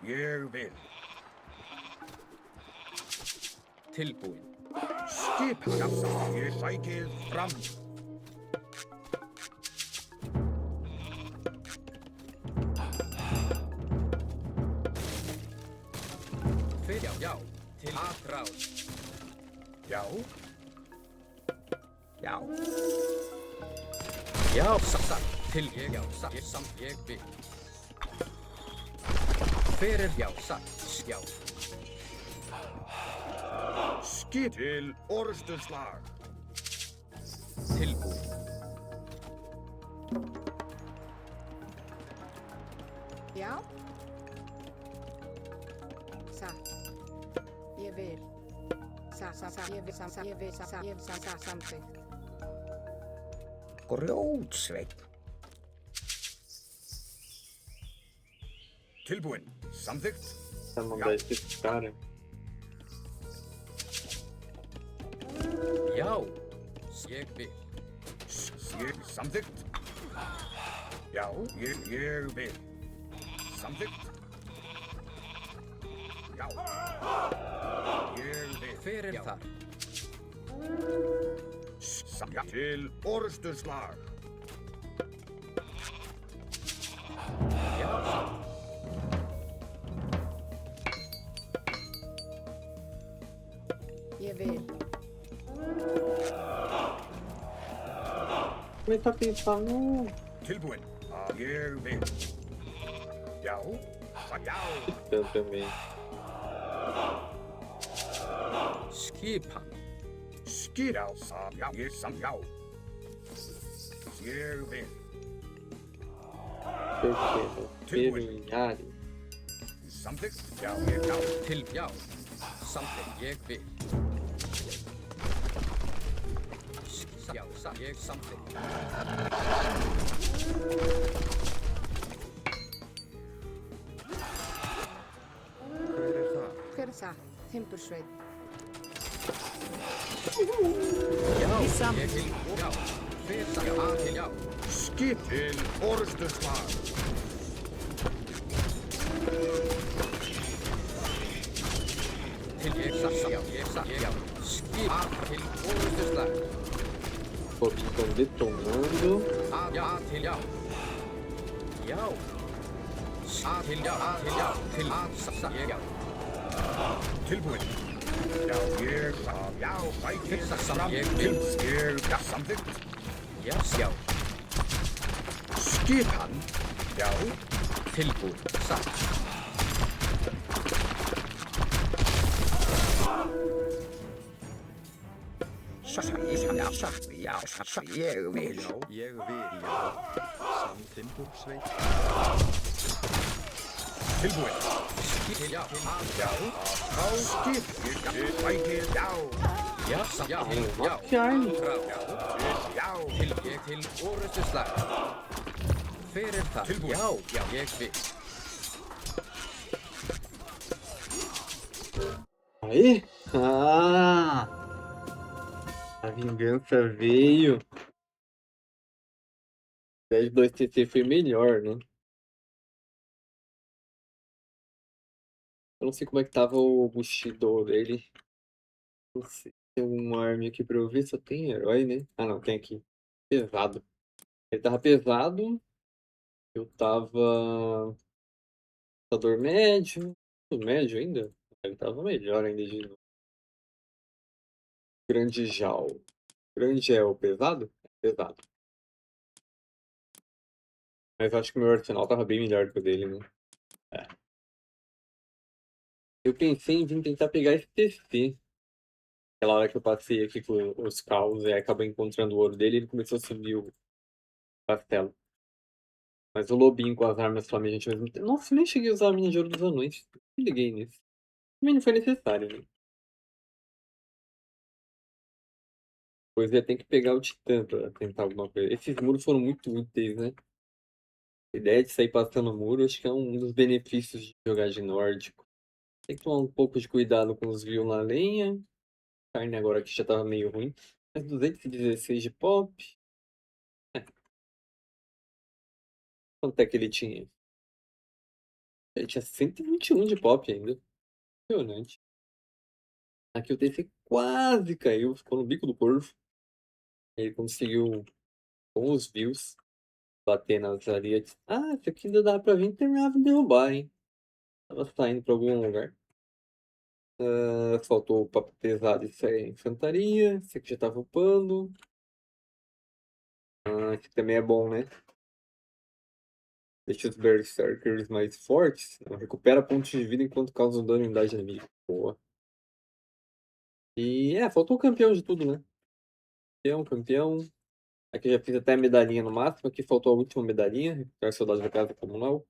Ég vil. Tilbúin. Skipan. Já. Ég sækið fram. já, til atrás. Já, Já. Já, satt, til ég, já, satt, ég samt ég vil. Fyrir, já, satt, já. skip til orrustuslag. Tilbúin. Já. Satt. Ég vil. Ég vil, samþykkt. Grjótsveinn. Tilbúin. Samþykkt. Tá mandar esse cara. Já, ég vil. Samþykkt. Já, ég vil. Samþykkt. Já. Ég vil. Fyrir þar. Já, til orrustuslag. Já, satt. Ég vil. Como é que tá pensando? Tilbúin. Ég vil. Já. Já. Eu também. Skipan. Já. Já. Já. Ég vil. Perfeito. Terminare. Samþykkt. Já. Já. Til, já. Samþykkt, ég vil. Já, satt, ég samþykkt. Hver er það? Timbursveinn. Já, Ég samt. ég vil. Já, fyrir þar, já, til, já. Skip til orrustuslag. Til ég satt, já, ég satt, já. Skip til orrustuslag. Pô, estão detonando. Já, til, já. Já. Til, já, til, já. Til, satt, ég, já. Tilbúin. Já, já, sækir fram Ég til vil. já, samþykkt. Já, já. Skipan. Já, Tilbúin, satt. Ég vil. Ég vil, já. Samtimbursveit. tilbúin. Til, já, Já, á skip. Ég sækir, já, já, satt, já, til, já. Charlie. já, Til, ég til orrustuslag. Fyrir þar, Tilbúin. já, já, ég vil. Aí? Ah! A vingança veio. 10-2 TC foi melhor, né? Eu não sei como é que tava o Bushido dele. Não sei se tem alguma arma aqui pra eu ver, só tem herói, né? Ah não, tem aqui. Pesado. Ele tava pesado. Eu tava. Lutador médio. Médio ainda? Ele tava melhor ainda de novo. Grande Jal. Grande é o pesado? É pesado. Mas eu acho que o meu arsenal tava bem melhor que o dele, né? É. Eu pensei em vir tentar pegar esse TC. Aquela hora que eu passei aqui com os caos e acabei encontrando o ouro dele, ele começou a subir o castelo. Mas o lobinho com as armas flamejantes ao mesmo tempo. Nossa, eu nem cheguei a usar a mina de ouro dos anões. Nem liguei nisso. Também não foi necessário, né? Pois ia ter que pegar o Titã pra tentar alguma coisa. Esses muros foram muito úteis, né? A ideia de sair passando o muro, acho que é um dos benefícios de jogar de nórdico. Tem que tomar um pouco de cuidado com os views na lenha. A carne agora aqui já tava meio ruim. Mas 216 de pop. É. Quanto é que ele tinha? Ele tinha 121 de pop ainda. Impressionante. Aqui o TC quase caiu, ficou no bico do corvo. Ele conseguiu, com os views, bater nas arias. Ah, isso aqui ainda dá pra vir e terminar de derrubar, hein? Tava saindo pra algum lugar. Faltou o papo pesado e infantaria. Esse aqui já tava upando. Esse aqui também é bom, né? Deixa os Berserkers mais fortes. Recupera pontos de vida enquanto causa dano em unidade inimiga. Boa. E faltou o campeão de tudo, né? Campeão. Aqui eu já fiz até a medalhinha no máximo. Aqui faltou a última medalhinha. Recuperar soldados da casa comunal.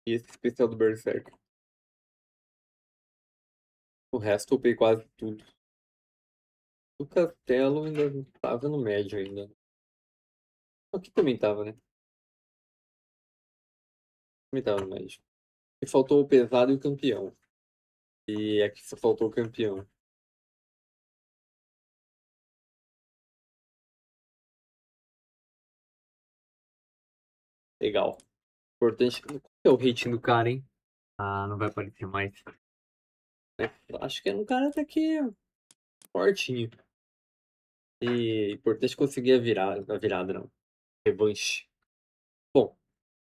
E esse especial do Berserker. O resto eu upei quase tudo. O castelo ainda tava no médio ainda. Aqui também tava, né? Também tava no médio. E faltou o pesado e o campeão. E aqui só faltou o campeão. Legal. Importante. Qual é o rating do cara, hein? Ah, não vai aparecer mais. Acho que é um cara até que fortinho. E importante conseguir a virada, não. Revanche. Bom,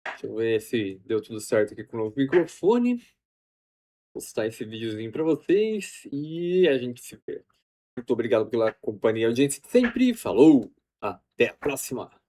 deixa eu ver se deu tudo certo aqui com o novo microfone. Vou postar esse videozinho pra vocês e a gente se vê. Muito obrigado pela companhia e audiência de sempre. Falou! Até a próxima!